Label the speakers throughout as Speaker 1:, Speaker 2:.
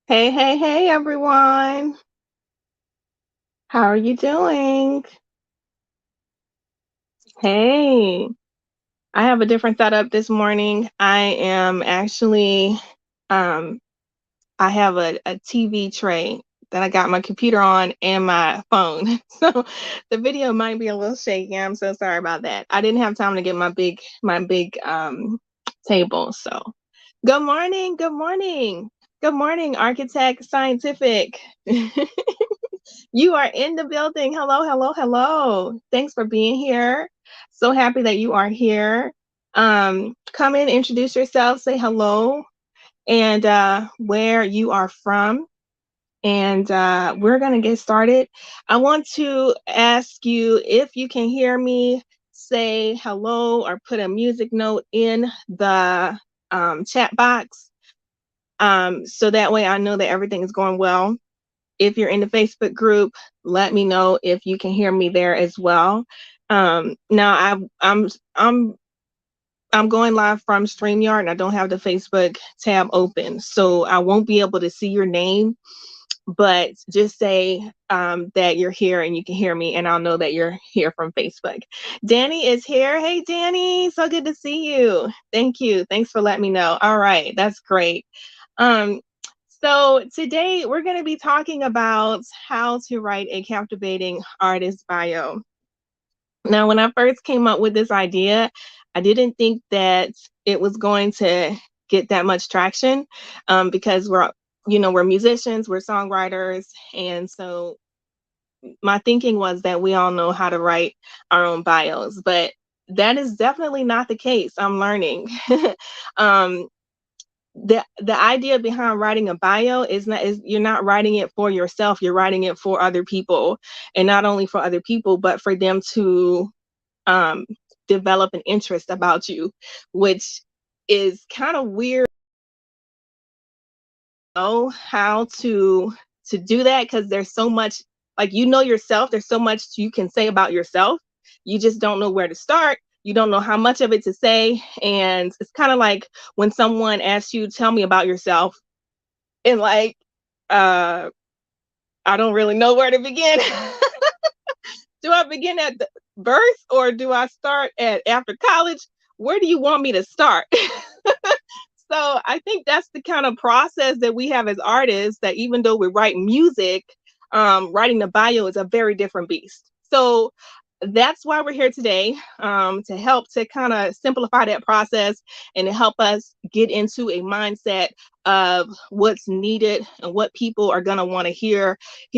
Speaker 1: Hey, hey, hey, everyone. How are you doing? Hey, I have a different setup this morning. Um, I have a TV tray that I got my computer on and my phone. So the video might be a little shaky. I'm so sorry about that. I didn't have time to get my big table. So good morning, good morning. Good morning, Architect Scientific. You are in the building. Hello, hello, hello. Thanks for being here. So happy that you are here. Come in, introduce yourself, say hello, and where you are from. And we're going to get started. I want to ask you if you can hear me, say hello or put a music note in the chat box, so that way I know that everything is going well. If you're in the Facebook group, let me know if you can hear me there as well. Now I'm going live from StreamYard and I don't have the Facebook tab open, so I won't be able to see your name. But just say that you're here and you can hear me, and I'll know that you're here from Facebook. Danny is here. Hey, Danny, so good to see you. Thank you. Thanks for letting me know. All right, that's great. Um, so today we're going to be talking about how to write a captivating artist bio. Now, when I first came up with this idea, I didn't think that it was going to get that much traction, because we're musicians, we're songwriters, and so my thinking was that we all know how to write our own bios, but that is definitely not the case. I'm learning. um, the idea behind writing a bio is you're not writing it for yourself, you're writing it for other people, and not only for other people but for them to um, develop an interest about you, which is kind of weird. Know how to do that because there's so much, like, yourself, there's so much you can say about yourself. You just don't know where to start. You don't know how much of it to say, and it's kind of like when someone asks you, tell me about yourself, and like, uh I don't really know where to begin. Do I begin at the birth or do I start at after college? Where do you want me to start? So I think that's the kind of process that we have as artists, that even though we write music, writing the bio is a very different beast. So that's why we're here today, to help to kind of simplify that process and to help us get into a mindset of what's needed and what people are going to want to hear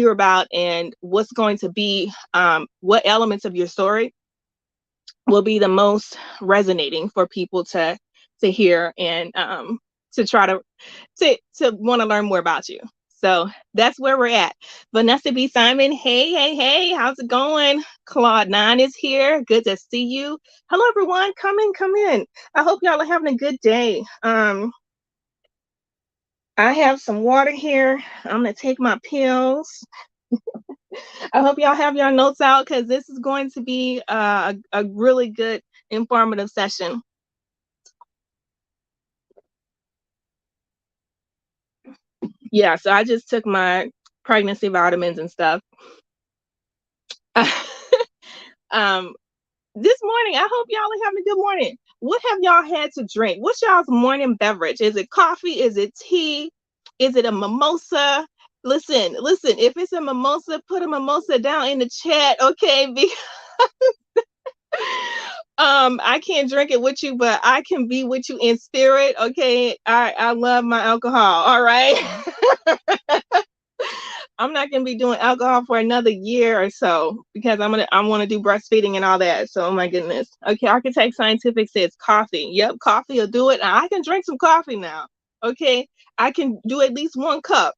Speaker 1: about, and what's going to be, what elements of your story will be the most resonating for people to hear, and to try to want to learn more about you. So that's where we're at. Vanessa B. Simon, hey, hey, hey, how's it going? Claude 9 is here. Good to see you. Hello, everyone. Come in, come in. I hope y'all are having a good day. I have some water here. I'm gonna take my pills. I hope y'all have your notes out because this is going to be a really good, informative session. Yeah, so I just took my pregnancy vitamins and stuff. um, this morning, I hope y'all are having a good morning. What have y'all had to drink? What's y'all's morning beverage? Is it coffee? Is it tea? Is it a mimosa? Listen, listen. If it's a mimosa, put a mimosa down in the chat, okay? I can't drink it with you, but I can be with you in spirit, okay? I love my alcohol. All right. I'm not gonna be doing alcohol for another year or so because I want to do breastfeeding and all that. So, oh my goodness. Okay, Architect Scientific says coffee. Yep, coffee will do it. I can drink some coffee now. Okay, I can do at least 1 cup.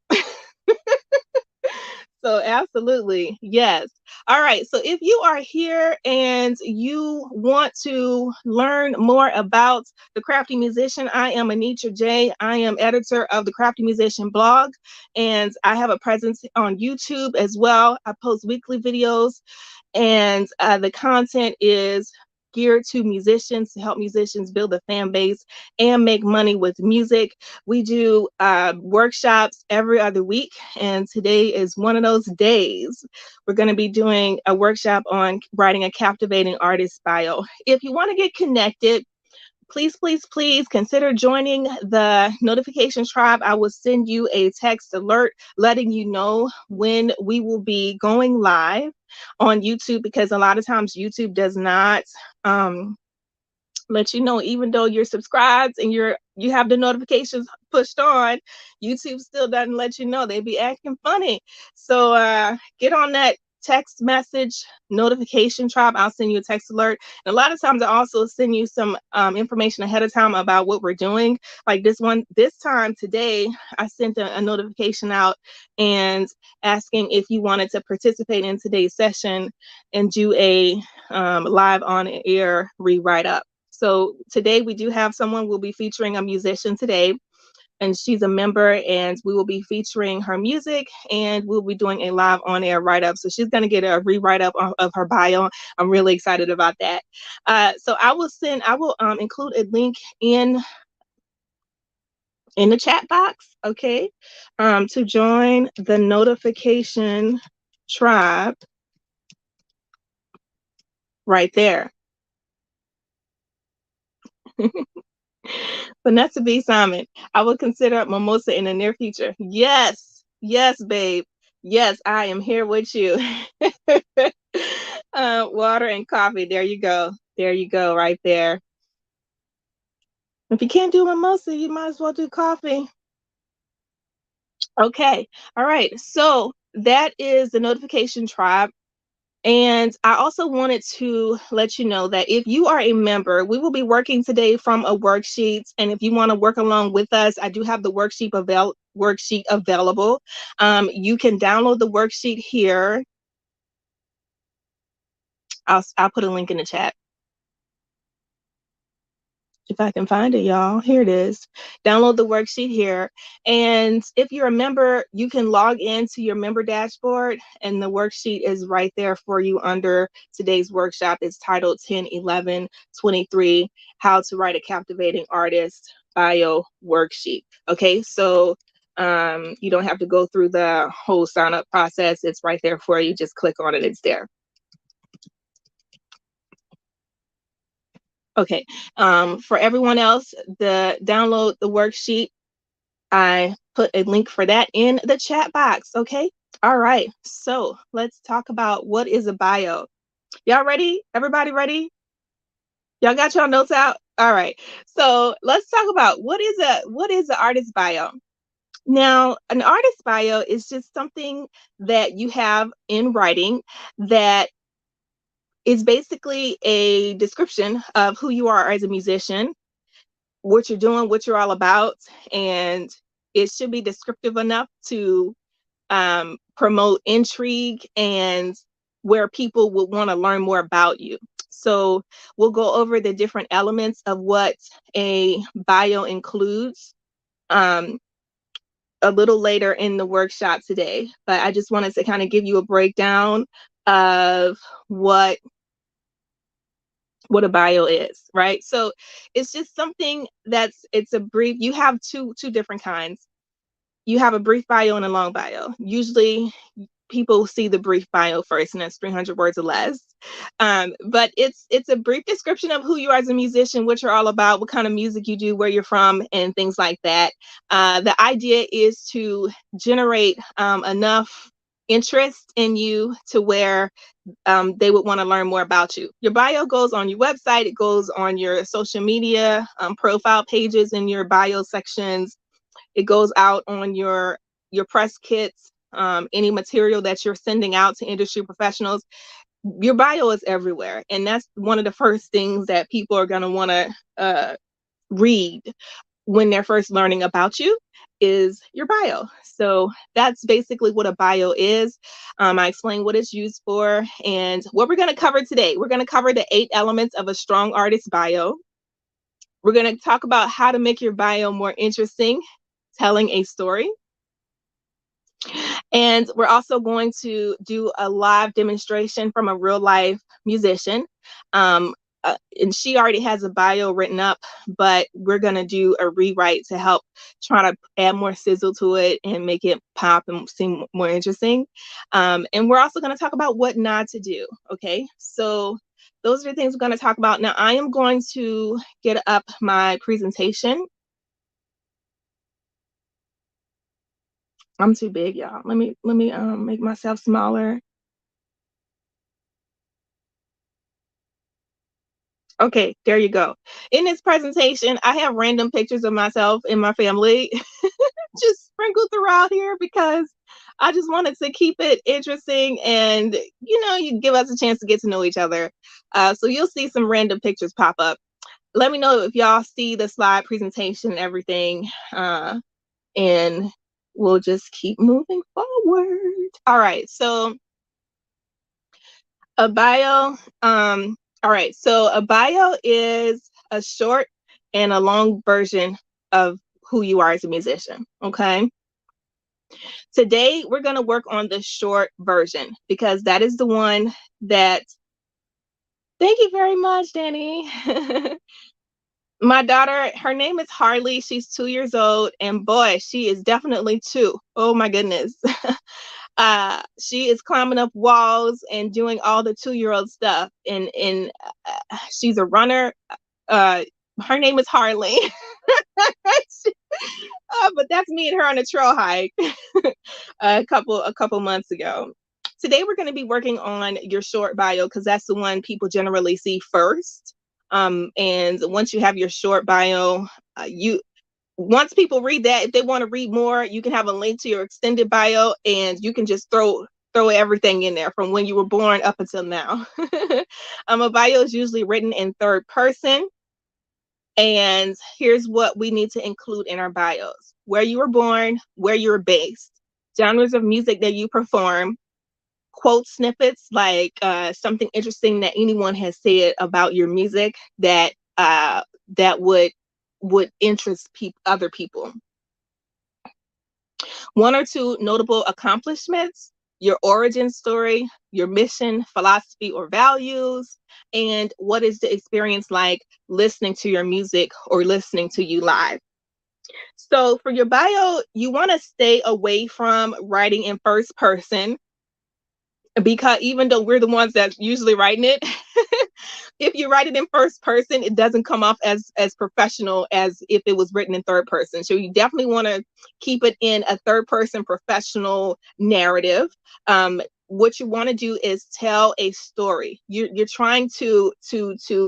Speaker 1: So absolutely, yes. All right. So if you are here and you want to learn more about the Crafty Musician, I am Anitra J. I am editor of the Crafty Musician blog, and I have a presence on YouTube as well. I post weekly videos, and the content is geared to musicians, to help musicians build a fan base and make money with music. We do workshops every other week, and today is one of those days. We're going to be doing a workshop on writing a captivating artist bio. If you want to get connected, please, please, please consider joining the notifications tribe. I will send you a text alert letting you know when we will be going live on YouTube, because a lot of times YouTube does not let you know, even though you're subscribed and you have the notifications pushed on, YouTube still doesn't let you know. They be acting funny. So get on that text message notification tribe. I'll send you a text alert. And a lot of times I also send you some information ahead of time about what we're doing. Like this time today, I sent a notification out and asking if you wanted to participate in today's session and do a live on air rewrite up. So today we do have someone, we'll be featuring a musician today, and she's a member, and we will be featuring her music, and we'll be doing a live on air write up. So she's going to get a rewrite up of her bio. I'm really excited about that. So I will include a link in the chat box, okay, to join the notification tribe right there. Vanessa B. Simon, I will consider mimosa in the near future. Yes, yes, babe. Yes, I am here with you. Water and coffee. There you go. There you go, right there. If you can't do mimosa, you might as well do coffee. Okay. All right. So that is the notification tribe. And I also wanted to let you know that if you are a member, we will be working today from a worksheet. And if you want to work along with us, I do have the worksheet available. You can download the worksheet here. I'll put a link in the chat. If I can find it, y'all. Here it is. Download the worksheet here. And if you're a member, you can log into your member dashboard, and the worksheet is right there for you under today's workshop. It's titled 10/11/23, How to Write a Captivating Artist Bio Worksheet. Okay, so you don't have to go through the whole sign up process. It's right there for you. Just click on it. It's there. Okay, for everyone else, download the worksheet. I put a link for that in the chat box, okay? All right, so let's talk about what is a bio. Y'all ready? Everybody ready? Y'all got your notes out? All right, so let's talk about what is an artist bio. Now, an artist bio is just something that you have in writing that is basically a description of who you are as a musician, what you're doing, what you're all about, and it should be descriptive enough to promote intrigue and where people would want to learn more about you. So we'll go over the different elements of what a bio includes a little later in the workshop today, but I just wanted to kind of give you a breakdown of what a bio is, right? So it's just something it's a brief. You have two different kinds. You have a brief bio and a long bio. Usually people see the brief bio first, and that's 300 words or less. But it's a brief description of who you are as a musician, what you're all about, what kind of music you do, where you're from, and things like that. The idea is to generate enough interest in you to where they would want to learn more about you. Your bio goes on your website, it goes on your social media profile pages in your bio sections. It goes out on your press kits, any material that you're sending out to industry professionals. Your bio is everywhere, and that's one of the first things that people are going to want to read when they're first learning about you is your bio. So that's basically what a bio is. I explained what it's used for and what we're going to cover today. We're going to cover the 8 elements of a strong artist bio. We're going to talk about how to make your bio more interesting, telling a story. And we're also going to do a live demonstration from a real life musician. and she already has a bio written up, but we're going to do a rewrite to help try to add more sizzle to it and make it pop and seem more interesting. And we're also going to talk about what not to do. Okay, so those are the things we're going to talk about. Now, I am going to get up my presentation. I'm too big, y'all. Let me make myself smaller. Okay, there you go. In this presentation, I have random pictures of myself and my family just sprinkled throughout here because I just wanted to keep it interesting and, you give us a chance to get to know each other. So you'll see some random pictures pop up. Let me know if y'all see the slide presentation and everything, and we'll just keep moving forward. All right, so a bio. All right, so a bio is a short and a long version of who you are as a musician. Okay. Today we're going to work on the short version because that is the one that. Thank you very much, Danny. My daughter, her name is Harley. She's 2 years old, and boy, she is definitely two. Oh my goodness. She is climbing up walls and doing all the 2-year-old stuff. And she's a runner. Her name is Harley. But that's me and her on a trail hike a couple months ago. Today we're going to be working on your short bio because that's the one people generally see first. And once you have your short bio, once people read that, if they want to read more, you can have a link to your extended bio, and you can just throw everything in there from when you were born up until now. A bio is usually written in third person. And here's what we need to include in our bios: where you were born, where you were based, genres of music that you perform, quote snippets like something interesting that anyone has said about your music that that would interest other people. One or two notable accomplishments, your origin story, your mission, philosophy, or values, and what is the experience like listening to your music or listening to you live. So for your bio, you want to stay away from writing in first person, because even though we're the ones that's usually writing it, if you write it in first person, it doesn't come off as professional as if it was written in third person. So you definitely want to keep it in a third person professional narrative. What you want to do is tell a story. You're trying to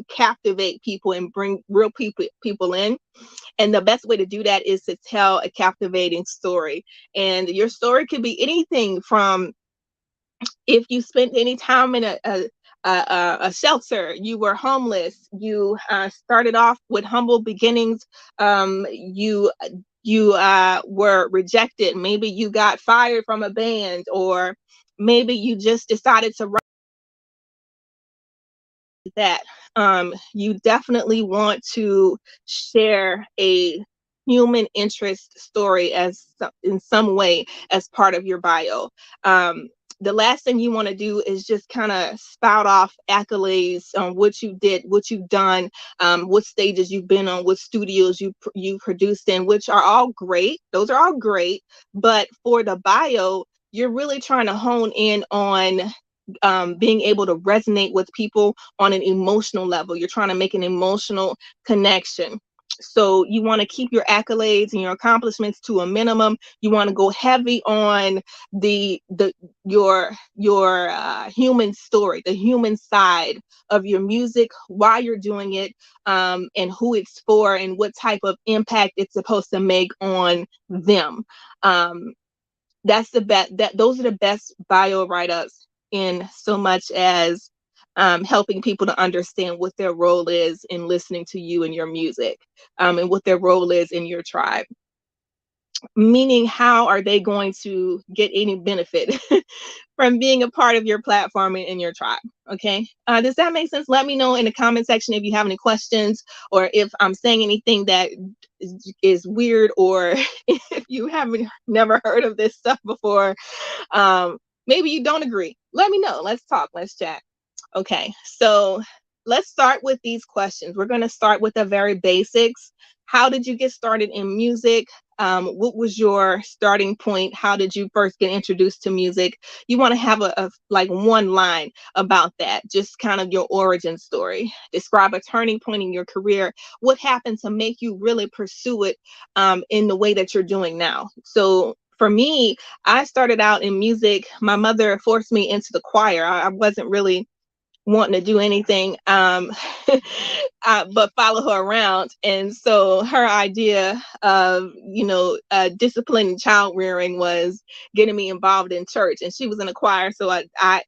Speaker 1: captivate people and bring real people in. And the best way to do that is to tell a captivating story. And your story could be anything from if you spent any time in a shelter, you were homeless, you started off with humble beginnings, you were rejected, maybe you got fired from a band, or maybe you just decided to write that. You definitely want to share a human interest story in some way as part of your bio. The last thing you want to do is just kind of spout off accolades on what you did, what you've done, what stages you've been on, what studios you produced in, which are all great. Those are all great. But for the bio, you're really trying to hone in on being able to resonate with people on an emotional level. You're trying to make an emotional connection. So you want to keep your accolades and your accomplishments to a minimum. You want to go heavy on your human story, the human side of your music, why you're doing it, and who it's for, and what type of impact it's supposed to make on them. That's the best. Those are the best bio write-ups, in so much as helping people to understand what their role is in listening to you and your music, and what their role is in your tribe. Meaning, how are they going to get any benefit from being a part of your platform and in your tribe? Okay. Does that make sense? Let me know in the comment section if you have any questions, or if I'm saying anything that is weird, or if you haven't never heard of this stuff before. Maybe you don't agree. Let me know. Let's talk. Let's chat. Okay. So let's start with these questions. We're going to start with the very basics. How did you get started in music? What was your starting point? How did you first get introduced to music? You want to have a like one line about that, just kind of your origin story. Describe a turning point in your career. What happened to make you really pursue it in the way that you're doing now? So for me, I started out in music. My mother forced me into the choir. I wasn't really wanting to do anything but follow her around. And so her idea of, discipline and child rearing was getting me involved in church. And she was in a choir, so I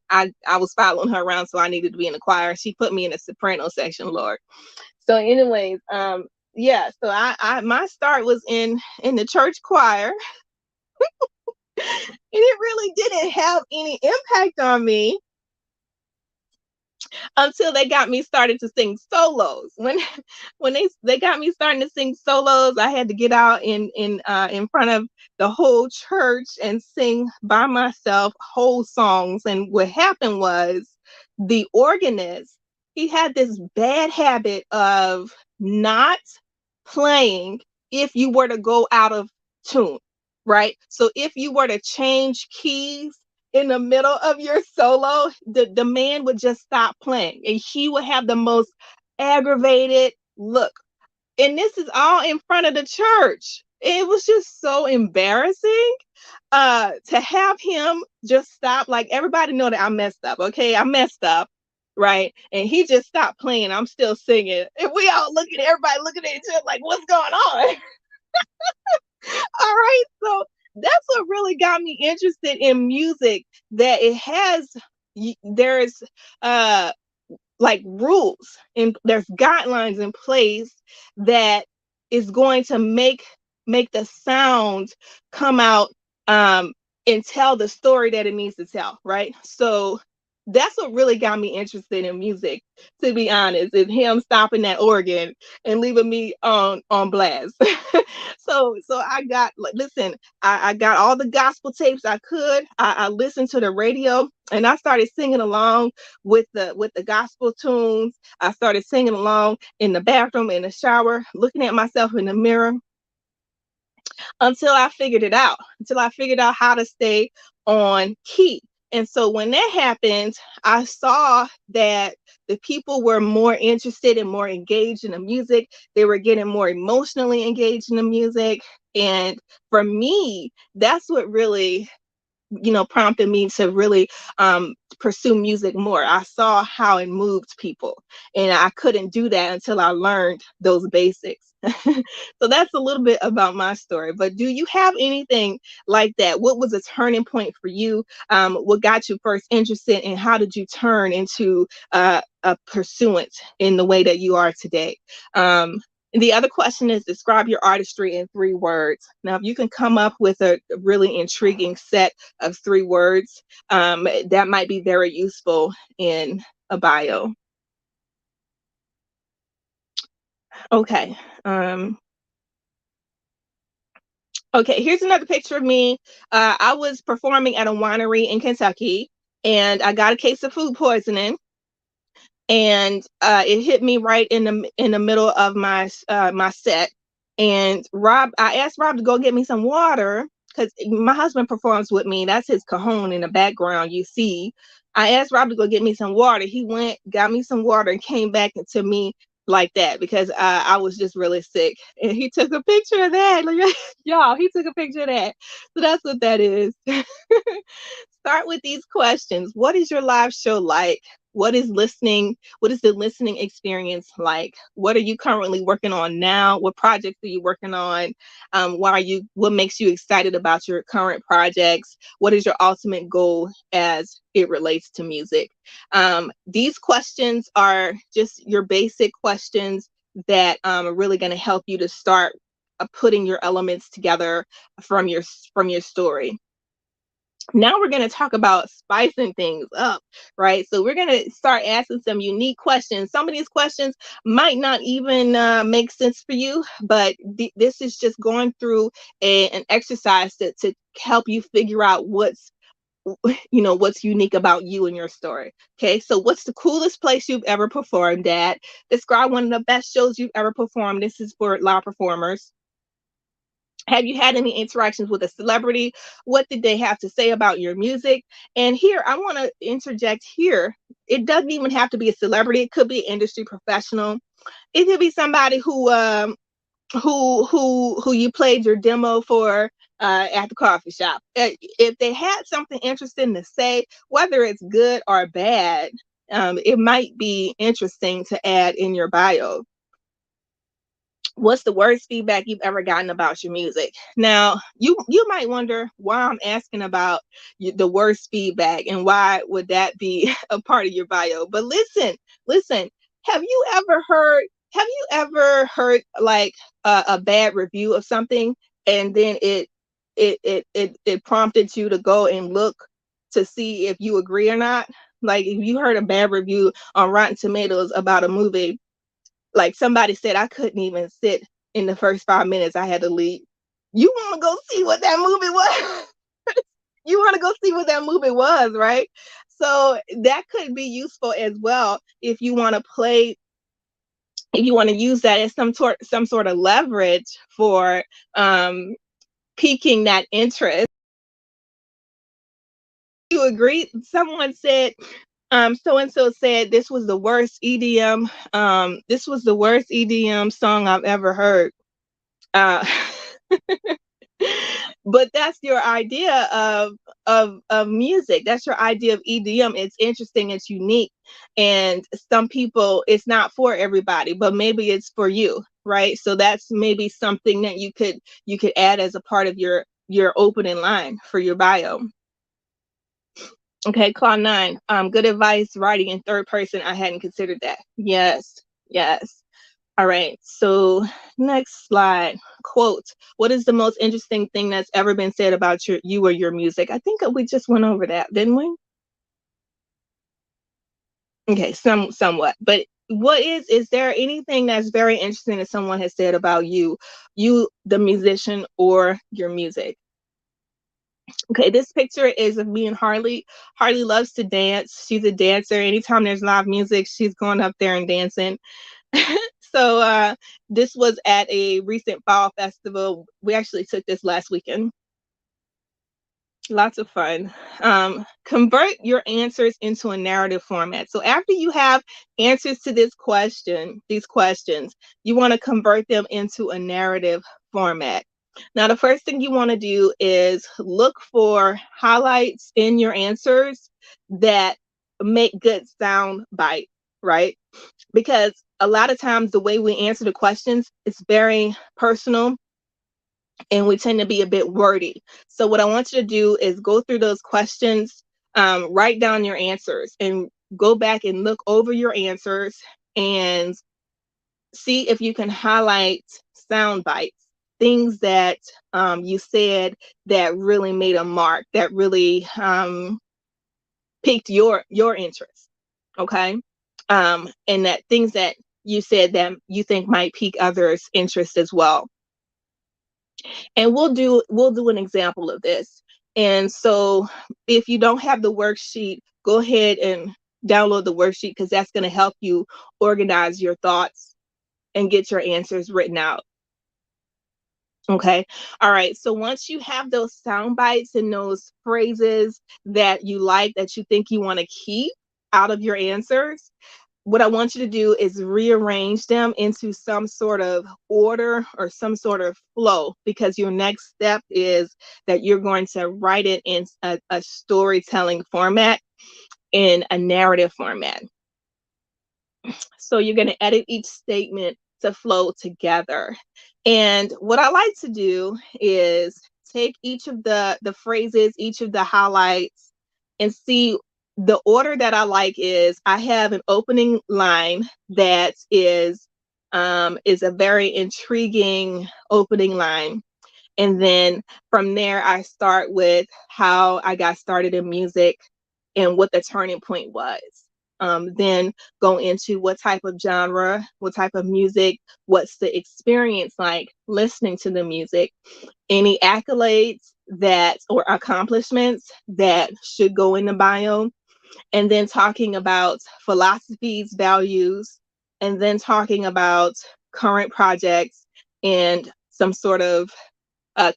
Speaker 1: was following her around, so I needed to be in a choir. She put me in a soprano section, Lord. So anyways, yeah, so I my start was in the church choir. And it really didn't have any impact on me until they got me started to sing solos. When they got me starting to sing solos, I had to get out in front of the whole church and sing by myself whole songs. And what happened was the organist, he had this bad habit of not playing if you were to go out of tune, right? So if you were to change keys in the middle of your solo, the man would just stop playing and he would have the most aggravated look. And this is all in front of the church. It was just so embarrassing to have him just stop. Like, everybody know that I messed up. Okay, I messed up, right? And he just stopped playing. I'm still singing, and we all everybody looking at each other like, what's going on? All right, so that's what really got me interested in music, that it has there's like rules and there's guidelines in place that is going to make the sound come out and tell the story that it needs to tell, right? So that's what really got me interested in music, to be honest, is him stopping that organ and leaving me on blast. So I got, like, listen, I got all the gospel tapes I could. I listened to the radio and I started singing along with the gospel tunes. I started singing along in the bathroom, in the shower, looking at myself in the mirror, until I figured out how to stay on key. And so when that happened, I saw that the people were more interested and more engaged in the music. They were getting more emotionally engaged in the music. And for me, that's what really, prompted me to really pursue music more. I saw how it moved people, and I couldn't do that until I learned those basics. So that's a little bit about my story. But do you have anything like that? What was a turning point for you? What got you first interested, and how did you turn into a pursuant in the way that you are today? The other question is, describe your artistry in 3 words. Now, if you can come up with a really intriguing set of 3 words, that might be very useful in a bio. Okay. Okay, here's another picture of me. I was performing at a winery in Kentucky, and I got a case of food poisoning, and it hit me right in the middle of my set. And I asked Rob to go get me some water because my husband performs with me. That's his cajon in the background you see. I asked Rob to go get me some water. He went, got me some water, and came back to me like that because I was just really sick. And he took a picture of that. Like, y'all, he took a picture of that. So that's what that is. Start with these questions. What is your live show like? What is the listening experience like? What are you currently working on now? What projects are you working on? What makes you excited about your current projects? What is your ultimate goal as it relates to music? These questions are just your basic questions that are really going to help you to start putting your elements together from your story. Now we're going to talk about spicing things up, right? So we're going to start asking some unique questions. Some of these questions might not even make sense for you, but this is just going through an exercise to help you figure out what's what's unique about you and your story. Okay, so what's the coolest place you've ever performed at? Describe one of the best shows you've ever performed. This is for live performers. Have you had any interactions with a celebrity? What did they have to say about your music? And here, I want to interject here. It doesn't even have to be a celebrity. It could be an industry professional. It could be somebody who you played your demo for at the coffee shop. If they had something interesting to say, whether it's good or bad, it might be interesting to add in your bio. What's the worst feedback you've ever gotten about your music? Now, you might wonder why I'm asking about the worst feedback and why would that be a part of your bio. But listen, have you ever heard like a bad review of something, and then it prompted you to go and look to see if you agree or not? Like, if you heard a bad review on Rotten Tomatoes about a movie, like somebody said, I couldn't even sit in the first 5 minutes. I had to leave. You want to go see what that movie was? You want to go see what that movie was, right? So that could be useful as well if you want to use that as some sort of leverage for piquing that interest. You agree? Someone said, so and so said this was the worst EDM. This was the worst EDM song I've ever heard. Uh, but that's your idea of music. That's your idea of EDM. It's interesting. It's unique, and some people, it's not for everybody, but maybe it's for you, right? So that's maybe something that you could add as a part of your opening line for your bio. Okay, Clause 9. Good advice, writing in third person. I hadn't considered that. Yes, yes. All right, so next slide. Quote, what is the most interesting thing that's ever been said about you or your music? I think we just went over that, didn't we? Okay, somewhat. But is there anything that's very interesting that someone has said about you, the musician, or your music? Okay, this picture is of me and Harley. Harley loves to dance. She's a dancer. Anytime there's live music, she's going up there and dancing. So this was at a recent fall festival. We actually took this last weekend. Lots of fun. Convert your answers into a narrative format. So after you have answers to these questions, you want to convert them into a narrative format. Now, the first thing you want to do is look for highlights in your answers that make good sound bite, right? Because a lot of times the way we answer the questions is very personal and we tend to be a bit wordy. So what I want you to do is go through those questions, write down your answers, and go back and look over your answers and see if you can highlight sound bites, things that you said that really made a mark, that really piqued your interest. Okay. And that things that you said that you think might pique others' interest as well. And we'll do an example of this. And so if you don't have the worksheet, go ahead and download the worksheet, because that's going to help you organize your thoughts and get your answers written out. Okay. All right. So once you have those sound bites and those phrases that you like, that you think you want to keep out of your answers, what I want you to do is rearrange them into some sort of order or some sort of flow, because your next step is that you're going to write it in a storytelling format, in a narrative format. So you're going to edit each statement to flow together. And what I like to do is take each of the phrases, each of the highlights, and see the order that I like is I have an opening line that is a very intriguing opening line. And then from there, I start with how I got started in music and what the turning point was. Then go into what type of genre, what type of music, what's the experience like listening to the music, any accolades that or accomplishments that should go in the bio, and then talking about philosophies, values, and then talking about current projects and some sort of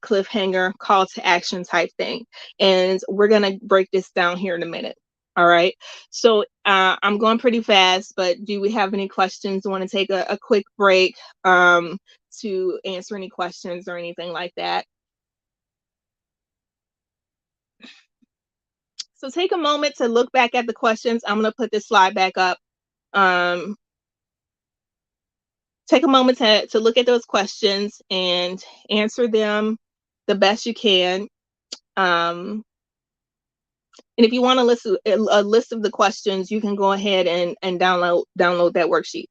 Speaker 1: cliffhanger call to action type thing. And we're going to break this down here in a minute. All right. So I'm going pretty fast, but do we have any questions? Want to take a quick break to answer any questions or anything like that? So take a moment to look back at the questions. I'm going to put this slide back up. Um, Take a moment to look at those questions and answer them the best you can. And if you want a list of the questions, you can go ahead and download that worksheet.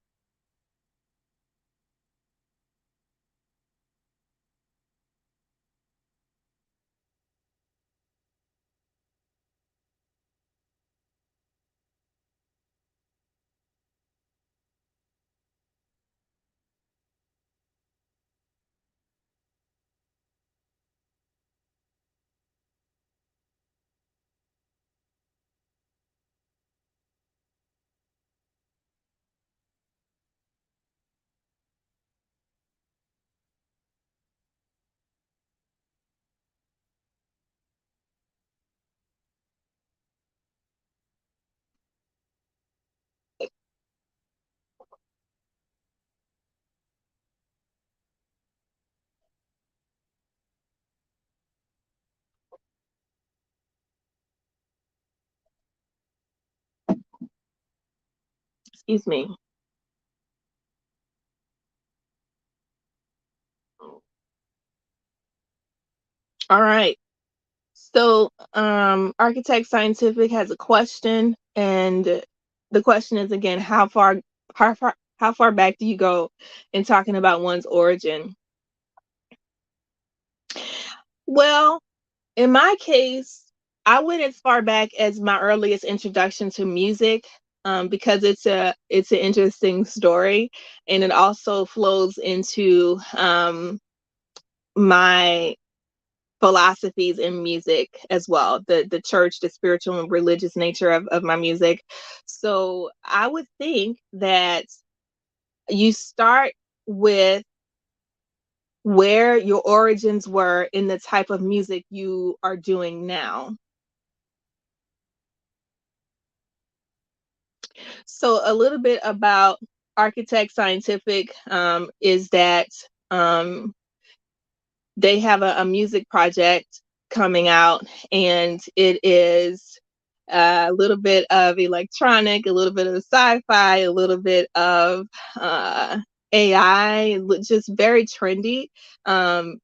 Speaker 1: Excuse me. All right. So Architect Scientific has a question, and the question is again, how far back do you go in talking about one's origin? Well, in my case, I went as far back as my earliest introduction to music, because it's an interesting story, and it also flows into my philosophies in music as well, the church, the spiritual and religious nature of my music. So I would think that you start with where your origins were in the type of music you are doing now. So a little bit about Architect Scientific is that um, they have a music project coming out, and it is a little bit of electronic, a little bit of sci-fi, a little bit of uh, AI, just very trendy. And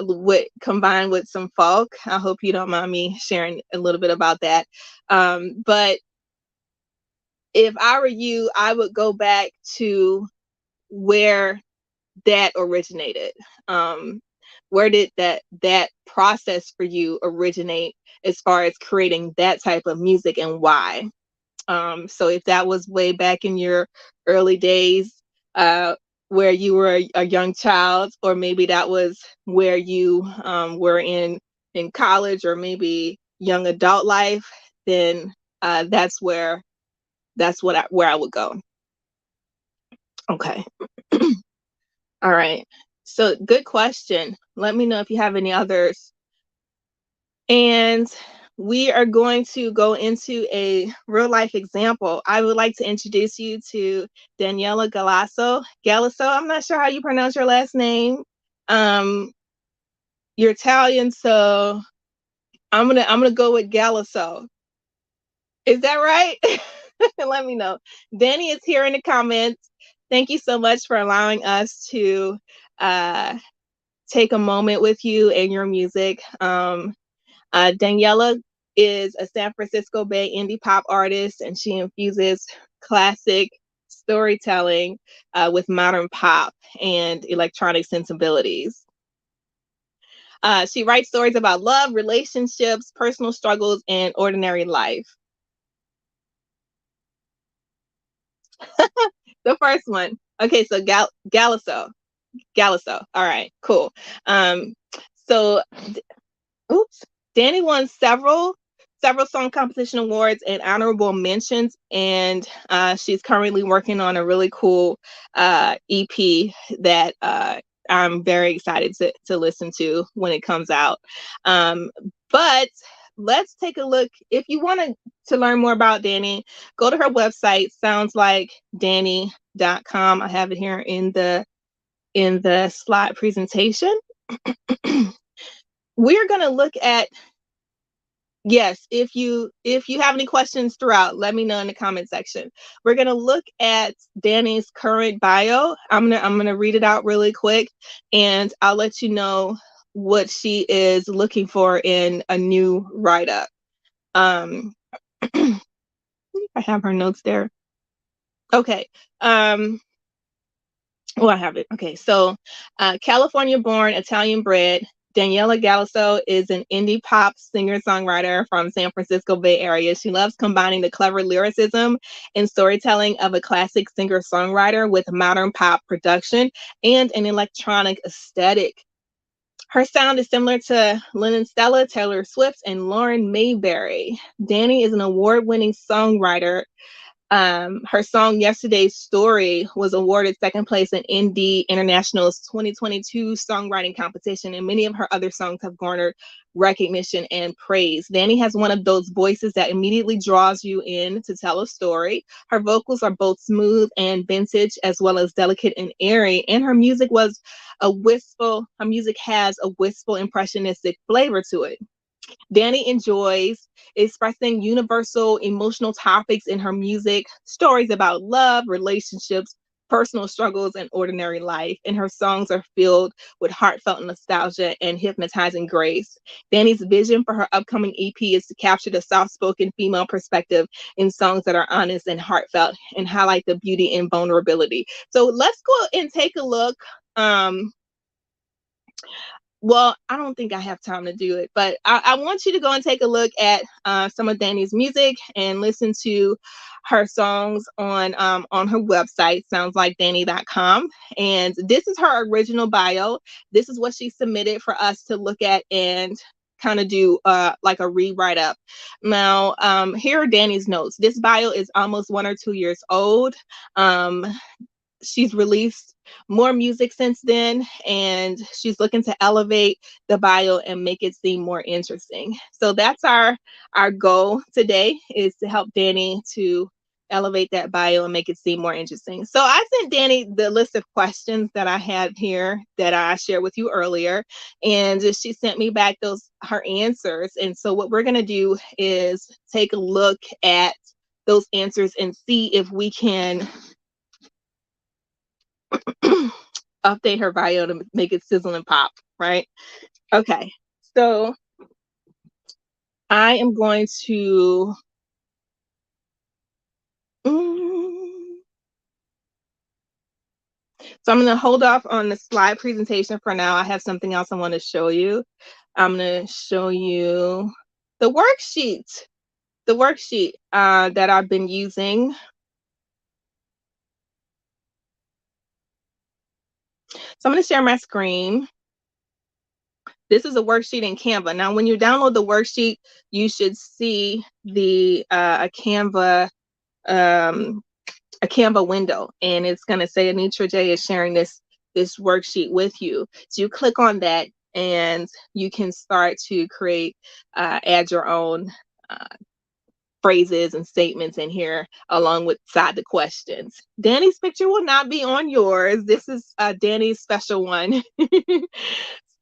Speaker 1: with combined with some folk. I hope you don't mind me sharing a little bit about that. But if I were you, I would go back to where that originated. Um, where did that process for you originate as far as creating that type of music, and why? So if that was way back in your early days, uh, where you were a young child, or maybe that was where you were in college, or maybe young adult life, then where I would go. Okay. All right. So good question. Let me know if you have any others. And we are going to go into a real life example. I would like to introduce you to Daniela Galasso. Galasso, I'm not sure how you pronounce your last name. Um, you're Italian, so I'm gonna go with Galasso. Is that right? Let me know. Danny is here in the comments. Thank you so much for allowing us to uh, take a moment with you and your music. Daniela is a San Francisco Bay indie pop artist, and she infuses classic storytelling with modern pop and electronic sensibilities. She writes stories about love, relationships, personal struggles, and ordinary life. The first one. Okay, so Galasso. All right, cool. Um, So oops, Danny won several song competition awards and honorable mentions, and she's currently working on a really cool EP that I'm very excited to listen to when it comes out. But let's take a look. If you want to learn more about Danny, go to her website, soundslikedanny.com. I have it here in the slide presentation. We're going to look at, yes, if you have any questions throughout, let me know in the comment section. We're going to look at Danny's current bio. I'm going to read it out really quick, and I'll let you know what she is looking for in a new write-up. I have her notes there. Okay. I have it. Okay, so California-born, Italian-bred, Daniela Galasso is an indie pop singer-songwriter from San Francisco Bay Area. She loves combining the clever lyricism and storytelling of a classic singer-songwriter with modern pop production and an electronic aesthetic. Her sound is similar to Lennon Stella, Taylor Swift, and Lauren Mayberry. Danny is an award-winning songwriter. Her song Yesterday's Story was awarded second place in Indie International's 2022 songwriting competition, and many of her other songs have garnered recognition and praise. Danny has one of those voices that immediately draws you in to tell a story. Her vocals are both smooth and vintage, as well as delicate and airy, and her music has a wistful impressionistic flavor to it. Danny enjoys expressing universal emotional topics in her music, stories about love, relationships, personal struggles, and ordinary life. And her songs are filled with heartfelt nostalgia and hypnotizing grace. Danny's vision for her upcoming EP is to capture the soft-spoken female perspective in songs that are honest and heartfelt and highlight the beauty and vulnerability. So let's go and take a look. Well, I don't think I have time to do it, but I want you to go and take a look at some of Danny's music and listen to her songs on her website, soundslikedanny.com. And this is her original bio. This is what she submitted for us to look at and kind of do like a rewrite up. Now, here are Danny's notes. This bio is almost 1 or 2 years old. She's released more music since then, and she's looking to elevate the bio and make it seem more interesting. So that's our goal today, is to help Danny to elevate that bio and make it seem more interesting. So I sent Danny the list of questions that I had here that I shared with you earlier, and she sent me back her answers. And so what we're going to do is take a look at those answers and see if we can update her bio to make it sizzle and pop, right? Okay, so I am going to so I'm going to hold off on the slide presentation for now. I have something else I want to show you. I'm going to show you the worksheet that I've been using. So I'm going to share my screen. This is a worksheet in Canva. Now, when you download the worksheet, you should see the a Canva window, and it's going to say Anitra J is sharing this worksheet with you. So you click on that, and you can start to create, add your own phrases and statements in here along with the questions. Danny's picture will not be on yours. This is Danny's special one.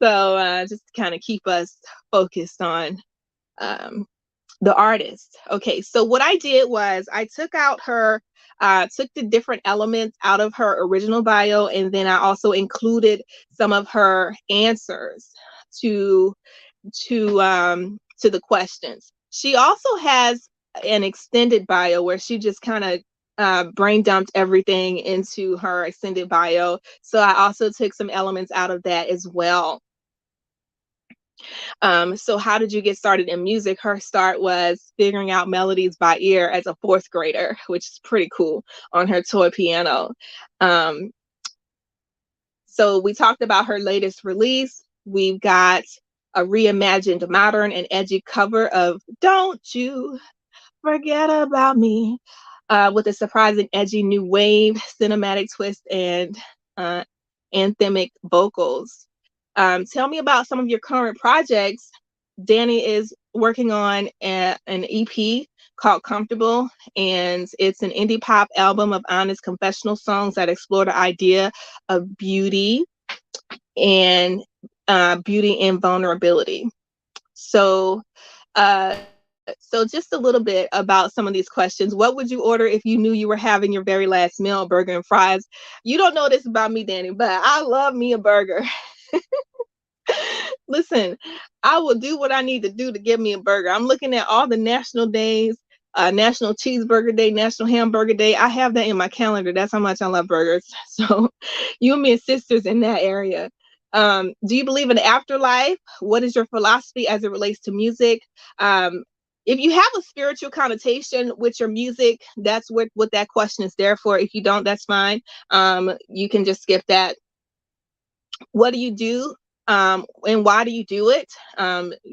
Speaker 1: So just to kind of keep us focused on the artist. Okay, so what I did was I took the different elements out of her original bio, and then I also included some of her answers to the questions. She also has an extended bio where she just kind of brain dumped everything into her extended bio. So I also took some elements out of that as well. So how did you get started in music? Her start was figuring out melodies by ear as a 4th grader, which is pretty cool, on her toy piano. So we talked about her latest release, We've got a reimagined modern and edgy cover of Don't You Forget About Me, with a surprising edgy new wave, cinematic twist, and uh, anthemic vocals. Tell me about some of your current projects. Danny is working on an EP called Comfortable, and it's an indie pop album of honest confessional songs that explore the idea of and beauty and vulnerability. So, so just a little bit about some of these questions. What would you order if you knew you were having your very last meal, burger and fries? You don't know this about me, Danny, but I love me a burger. Listen, I will do what I need to do to get me a burger. I'm looking at all the national days, National Cheeseburger Day, National Hamburger Day. I have that in my calendar. That's how much I love burgers. So you and me are sisters in that area. Do you believe in the afterlife? What is your philosophy as it relates to music? Um, if you have a spiritual connotation with your music, that's what that question is there for. If you don't, that's fine. You can just skip that. What do you do? And why do you do it?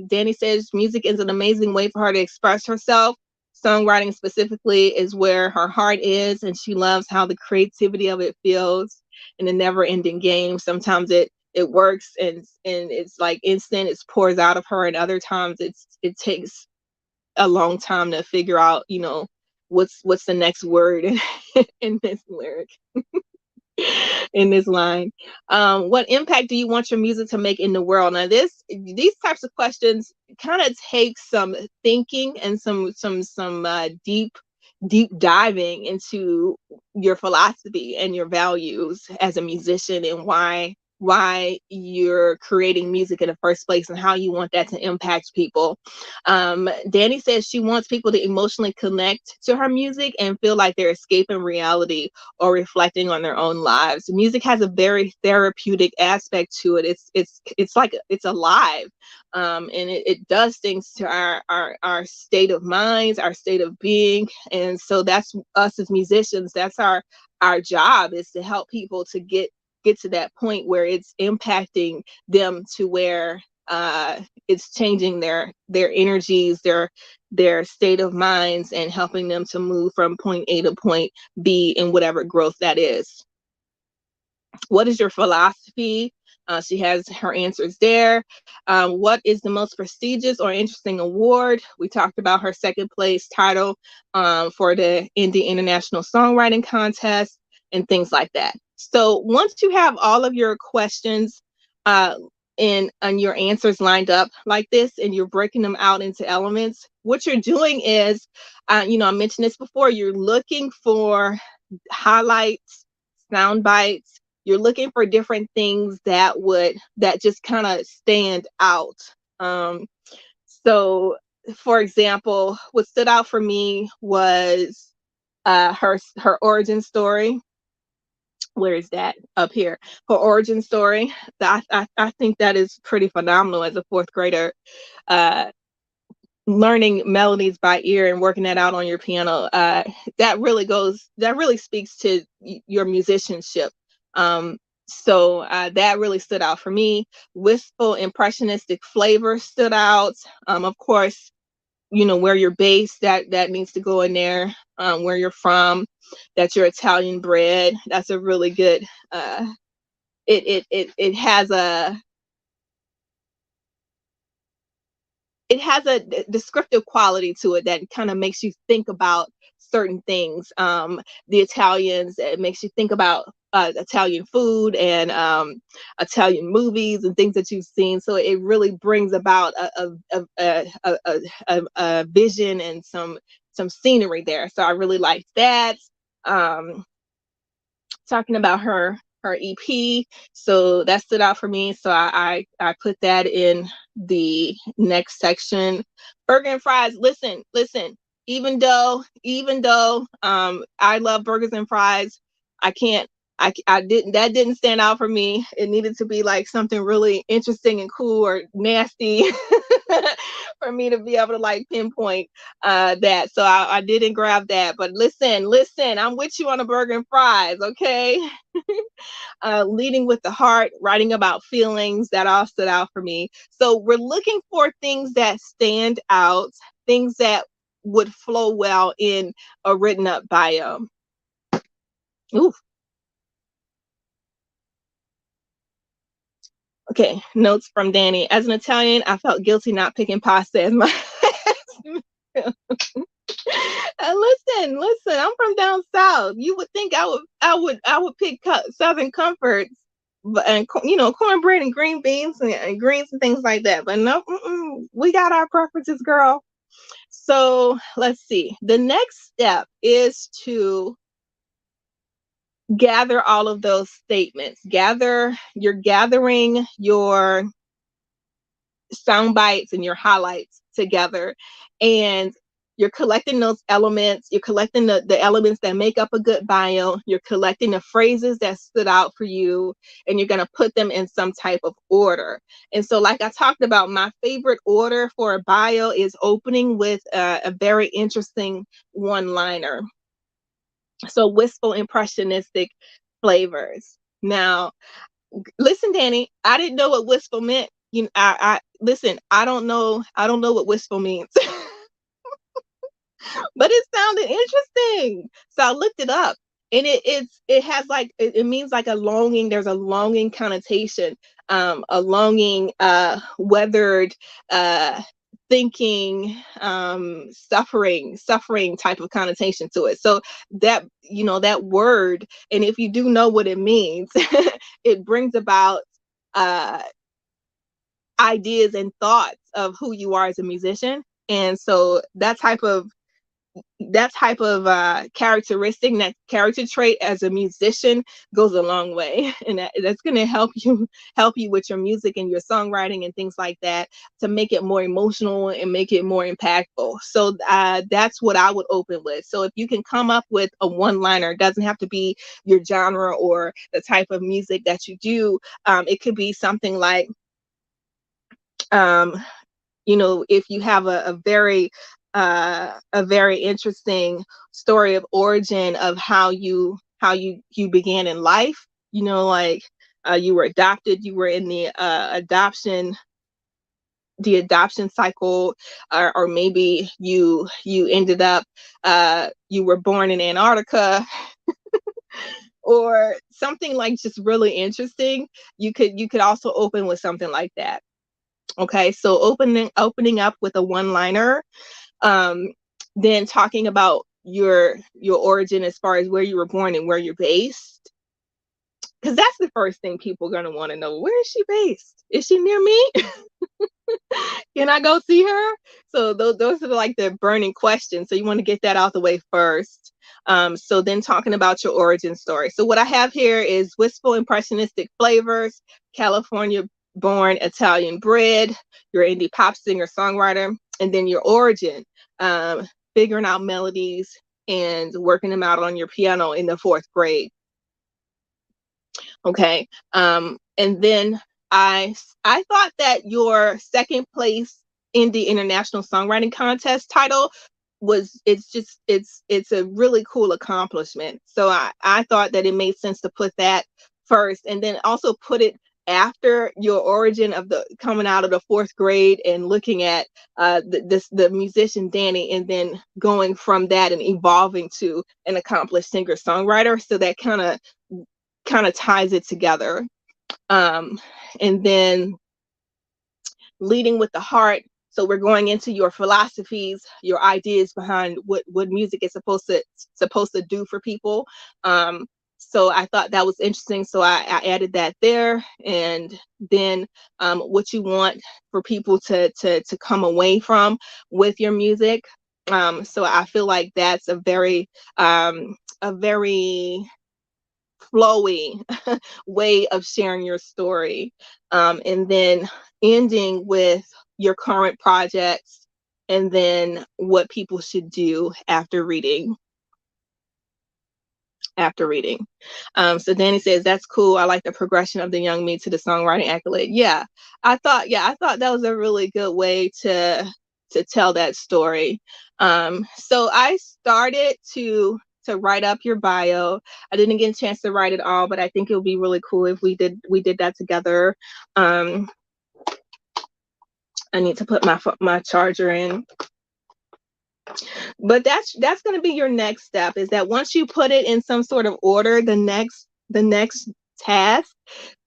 Speaker 1: Danny says music is an amazing way for her to express herself. Songwriting specifically is where her heart is, and she loves how the creativity of it feels in a never-ending game. Sometimes it works and it's like instant, it pours out of her, and other times it takes a long time to figure out, what's the next word in this lyric. In this line. What impact do you want your music to make in the world? Now, these types of questions kind of take some thinking and some deep diving into your philosophy and your values as a musician, and why you're creating music in the first place and how you want that to impact people. Danny says she wants people to emotionally connect to her music and feel like they're escaping reality or reflecting on their own lives. Music has a very therapeutic aspect to it. It's like it's alive, and it does things to our state of minds, our state of being, and so that's us as musicians. That's our job, is to help people to get to that point where it's impacting them to where it's changing their energies, their state of minds, and helping them to move from point A to point B in whatever growth that is. What is your philosophy? She has her answers there. What is the most prestigious or interesting award? We talked about her second place title for the Indie International Songwriting Contest and things like that. So once you have all of your questions uh, and your answers lined up like this, and you're breaking them out into elements, what you're doing is, I mentioned this before, you're looking for highlights, sound bites. You're looking for different things that just kind of stand out. So for example, what stood out for me was her origin story. Where is that? Up here. Her origin story. I think that is pretty phenomenal as a fourth grader. Uh, Learning melodies by ear and working that out on your piano, that really speaks to your musicianship. That really stood out for me. Wistful impressionistic flavor stood out. Of course, where you're based, that needs to go in there. Where you're from, that you're Italian bred, that's a really good, it has a descriptive quality to it that kind of makes you think about certain things. The Italians, it makes you think about Italian food and Italian movies and things that you've seen. So it really brings about a vision and some scenery there. So I really liked that. Talking about her EP, so that stood out for me. So I put that in the next section. Burger and fries. Listen. Even though I love burgers and fries, I can't. I didn't. That didn't stand out for me. It needed to be like something really interesting and cool or nasty for me to be able to like pinpoint that. So I didn't grab that. But listen, I'm with you on the burger and fries, okay? Leading with the heart, writing about feelings, that all stood out for me. So we're looking for things that stand out, things that would flow well in a written up bio. Ooh, okay. Notes from Danny. As an Italian, I felt guilty not picking pasta as my listen. I'm from down south. You would think I would pick Southern comforts, but and cornbread and green beans and greens and things like that. But no, we got our preferences, girl. So let's see. The next step is to gather all of those statements. You're gathering your sound bites and your highlights together, and you're collecting those elements. You're collecting the elements that make up a good bio. You're collecting the phrases that stood out for you, and you're going to put them in some type of order. And so, like I talked about, my favorite order for a bio is opening with a very interesting one liner. So wistful, impressionistic flavors. Now, listen, Danny, I didn't know what wistful meant. I listen. I don't know what wistful means, but it sounded interesting. So I looked it up, and it has like it means like a longing. There's a longing connotation, a longing, weathered, thinking, suffering type of connotation to it. So that word, and if you do know what it means, it brings about uh ideas and thoughts of who you are as a musician. And so that type of characteristic, that character trait as a musician goes a long way, and that's going to help you with your music and your songwriting and things like that, to make it more emotional and make it more impactful. So that's what I would open with. So if you can come up with a one liner, it doesn't have to be your genre or the type of music that you do. It could be something like, um, if you have a very interesting story of origin of how you began in life, like, you were adopted, you were in the adoption cycle, or maybe you ended up, you were born in Antarctica, or something like just really interesting. You could also open with something like that. Okay, so opening up with a one liner, um, then talking about your origin as far as where you were born and where you're based, because that's the first thing people are going to want to know. Where is she based? Is she near me? Can I go see her? So those are like the burning questions. So you want to get that out the way first. So then talking about your origin story. So what I have here is wistful, impressionistic flavors, California born Italian bread, your indie pop singer songwriter, and then your origin, um, figuring out melodies and working them out on your piano in the fourth grade. Okay. And then I thought that your second place in the International Songwriting Contest title it's a really cool accomplishment. So I thought that it made sense to put that first, and then also put it after your origin of the coming out of the fourth grade and looking at the musician Danny, and then going from that and evolving to an accomplished singer songwriter. So that kind of ties it together. um, and then leading with the heart. So we're going into your philosophies, your ideas behind what music is supposed to do for people. So I thought that was interesting. So I added that there. And then what you want for people to come away from with your music. So I feel like that's a very flowy way of sharing your story. And then ending with your current projects, and then what people should do after reading. So Danny says, that's cool. I like the progression of the young me to the songwriting accolade. Yeah, I thought that was a really good way tell that story. So I started to write up your bio. I didn't get a chance to write it all, but I think it would be really cool if we did that together. Um, I need to put my charger in. But that's going to be your next step, is that once you put it in some sort of order, the next task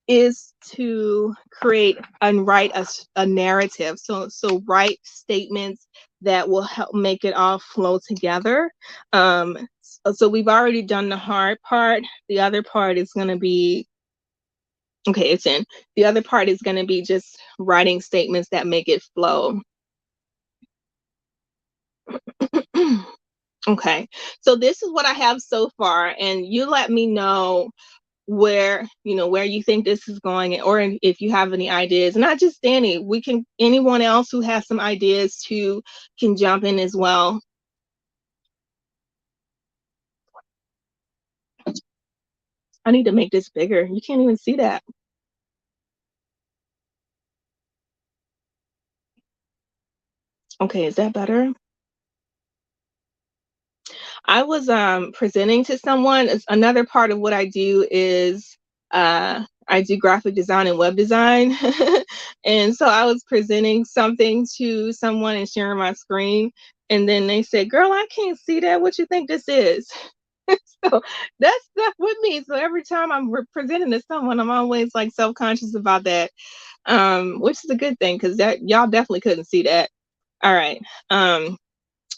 Speaker 1: is to create and write a narrative. So write statements that will help make it all flow together. So we've already done the hard part. The other part is going to be, okay, it's in. The other part is going to be just writing statements that make it flow. Okay, so this is what I have so far, and you let me know where you think this is going, or if you have any ideas. Not just Danny, anyone else who has some ideas too can jump in as well. I need to make this bigger. You can't even see that. Okay, is that better? I was presenting to someone. Another part of what I do is I do graphic design and web design. And so I was presenting something to someone and sharing my screen. And then they said, "Girl, I can't see that. What you think this is?" So that's stuff with me. So every time I'm presenting to someone, I'm always like self-conscious about that, which is a good thing, because that y'all definitely couldn't see that. All right.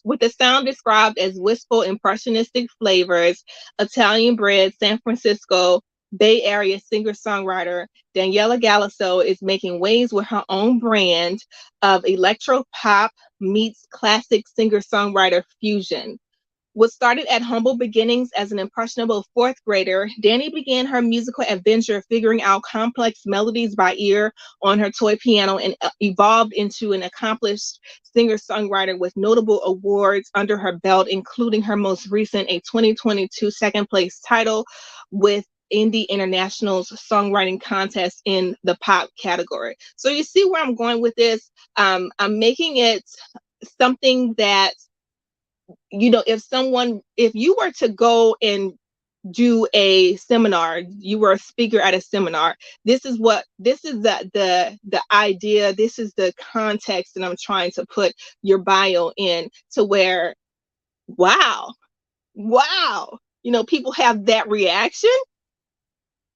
Speaker 1: With the sound described as wistful, impressionistic flavors, Italian bred San Francisco Bay Area singer songwriter Daniela Galasso is making waves with her own brand of electro pop meets classic singer songwriter fusion. What started at humble beginnings as an impressionable fourth grader, Danny began her musical adventure figuring out complex melodies by ear on her toy piano, and evolved into an accomplished singer-songwriter with notable awards under her belt, including her most recent, a 2022 second place title with Indie International's songwriting contest in the pop category. So you see where I'm going with this. I'm making it something that, if you were to go and do a seminar, you were a speaker at a seminar, this is the idea, this is the context that I'm trying to put your bio in, to where, wow, wow, people have that reaction,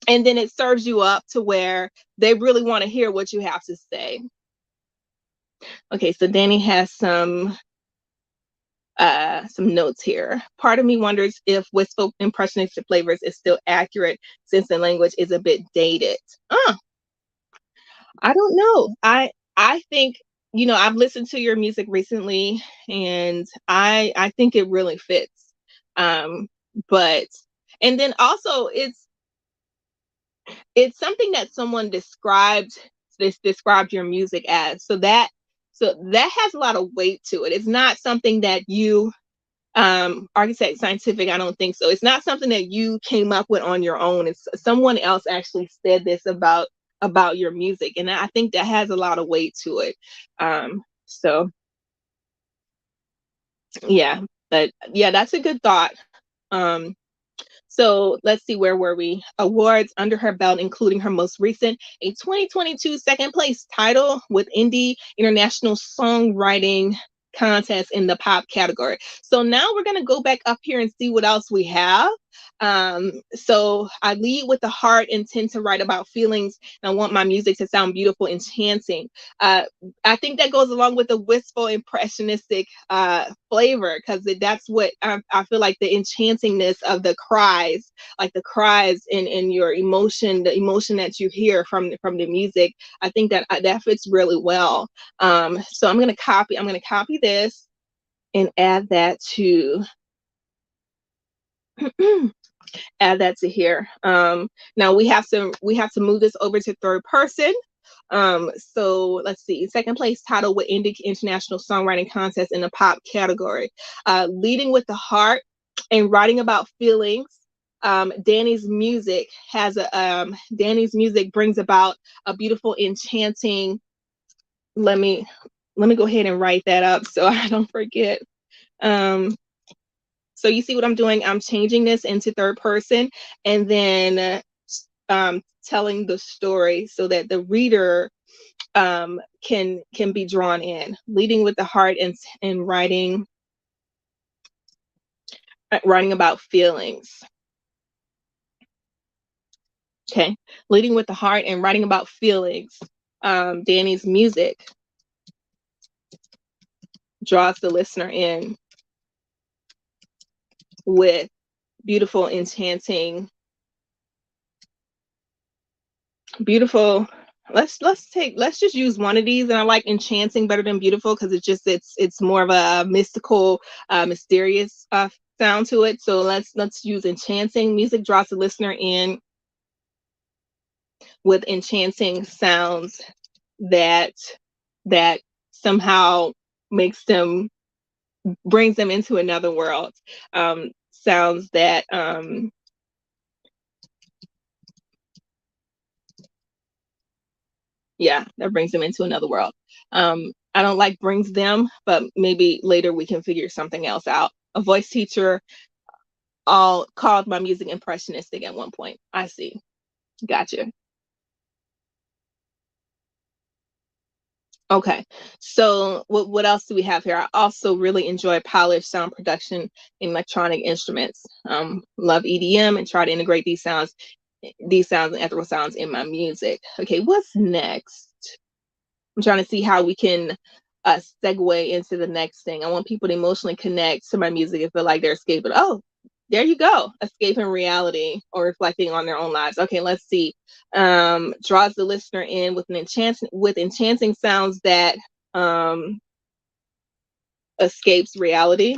Speaker 1: and then it serves you up to where they really want to hear what you have to say. Okay, so Danny has some notes here. Part of me wonders if wistful impressionistic flavors is still accurate, since the language is a bit dated. I don't know. I think, I've listened to your music recently, and I think it really fits. Um, but and then also it's something that someone described your music as. So that has a lot of weight to it. It's not something that you, architect scientific, I don't think so. It's not something that you came up with on your own. It's someone else actually said this about your music, and I think that has a lot of weight to it. So yeah, but yeah, that's a good thought. um so let's see, where were we? Awards under her belt, including her most recent, a 2022 second place title with Indie International Songwriting Contest in the pop category. So now we're going to go back up here and see what else we have. So I lead with the heart and tend to write about feelings, and I want my music to sound beautiful, enchanting. Uh, I think that goes along with the wistful, impressionistic flavor, because that's what I feel like, the enchantingness of the cries, like the cries in your emotion, the emotion that you hear from the music. I think that fits really well. So I'm gonna copy this and add that to add that to here. Now we have to move this over to third person. So let's see. Second place title with Indie International Songwriting Contest in the pop category. Leading with the heart and writing about feelings. Danny's music brings about a beautiful, enchanting. Let me let me go ahead and write that up so I don't forget. Um, so you see what I'm doing? I'm changing this into third person and then telling the story so that the reader can be drawn in, leading with the heart and writing about feelings. Okay, leading with the heart and writing about feelings. Danny's music draws the listener in with beautiful, enchanting, beautiful. Let's just use one of these, and I like enchanting better than beautiful because it's more of a mystical, mysterious sound to it. So let's use enchanting. Music draws the listener in with enchanting sounds that that somehow makes them brings them into another world. Sounds that yeah, that brings them into another world. I don't like brings them, but maybe later we can figure something else out. A voice teacher all called my music impressionistic at one point. I see. Gotcha. Okay, so what else do we have here? I also really enjoy polished sound production in electronic instruments. Love EDM and try to integrate these sounds and ethereal sounds in my music. Okay, what's next? I'm trying to see how we can segue into the next thing. I want people to emotionally connect to my music and feel like they're escaping. Oh, there you go. Escaping reality or reflecting on their own lives. Okay, let's see. Draws the listener in with enchanting sounds that um, escapes reality.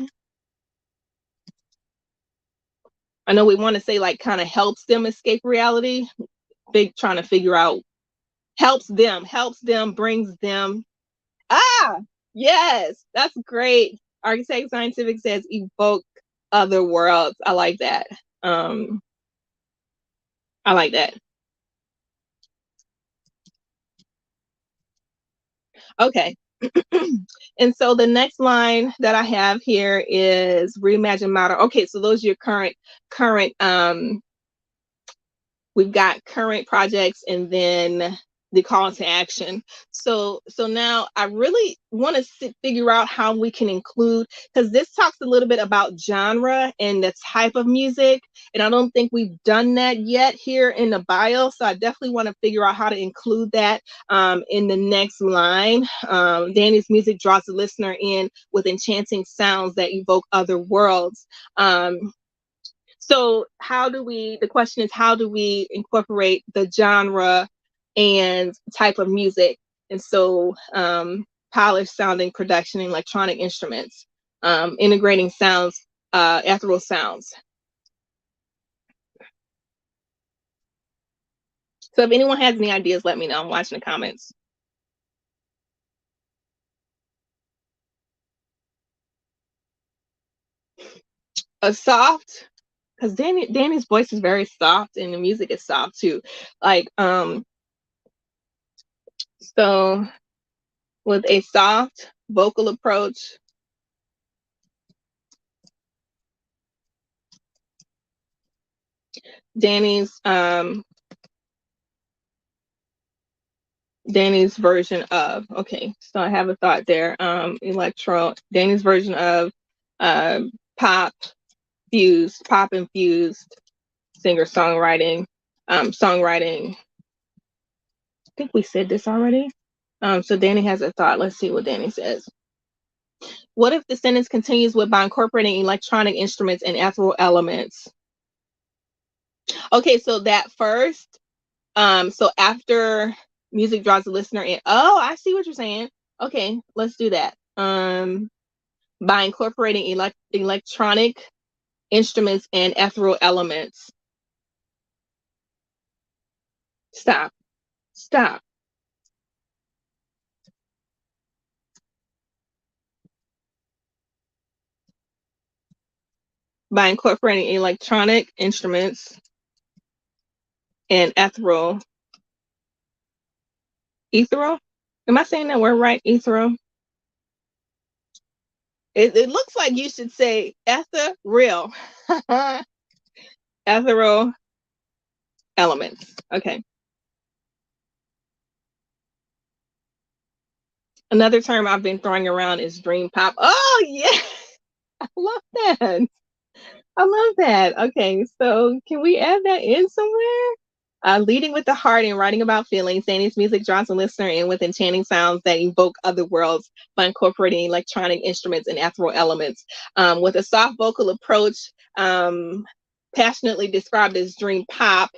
Speaker 1: I know we want to say like kind of helps them escape reality. Big trying to figure out helps them, brings them. Ah, yes, that's great. Architect Scientific says evoke other worlds. I like that. Um, I like that. Okay. And so the next line that I have here is reimagine modern. Okay, so those are your current we've got current projects and then the call to action. So now I really want to figure out how we can include, because this talks a little bit about genre and the type of music, and I don't think we've done that yet here in the bio. So I definitely want to figure out how to include that in the next line. Danny's music draws the listener in with enchanting sounds that evoke other worlds. So the question is, how do we incorporate the genre and type of music? And so polished sounding production and electronic instruments, integrating sounds, ethereal sounds. So if anyone has any ideas, let me know. I'm watching the comments. A soft, because Danny's voice is very soft and the music is soft too. Like so with a soft vocal approach, Danny's Danny's version of, okay, so I have a thought there. Danny's version of uh, pop pop infused singer songwriting. I think we said this already. So Danny has a thought. Let's see what Danny says. What if the sentence continues with by incorporating electronic instruments and ethereal elements? Okay, so that first, so after music draws the listener in. Oh, I see what you're saying. Okay, let's do that. By incorporating electronic instruments and ethereal elements. Stop. Stop. By incorporating electronic instruments and ethereal. Am I saying that word right? Ethereal. It looks like you should say ethereal. Ethereal elements. Okay. Another term I've been throwing around is dream pop. Oh yeah, I love that. I love that. Okay, so can we add that in somewhere? Leading with the heart and writing about feelings, Danny's music draws the listener in with enchanting sounds that evoke other worlds by incorporating electronic instruments and ethereal elements. With a soft vocal approach, passionately described as dream pop,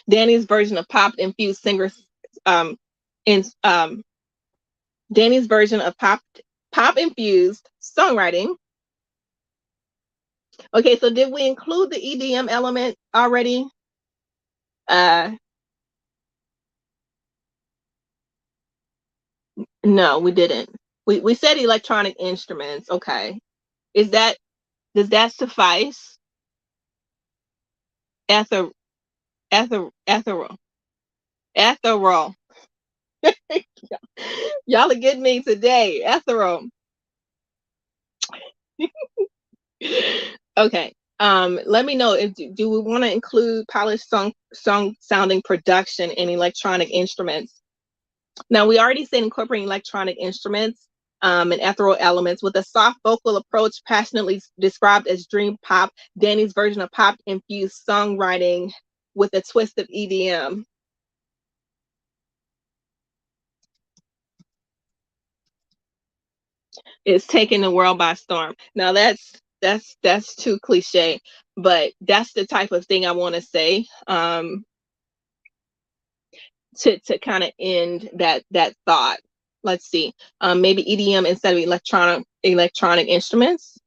Speaker 1: Danny's version of pop infused singers um, in Danny's version of pop infused songwriting. Okay, so did we include the EDM element already? Uh, no, we didn't. We said electronic instruments. Okay, is that does that suffice? Ether, ethereal, ethereal. Y'all are getting me today. Ethereal. Okay. Let me know if do we want to include polished song sounding production in electronic instruments. Now we already said incorporating electronic instruments and ethereal elements with a soft vocal approach, passionately described as dream pop. Danny's version of pop infused songwriting with a twist of EDM. It's taking the world by storm. Now that's too cliche, but that's the type of thing I want to say to kind of end that thought. Let's see, maybe EDM instead of electronic instruments.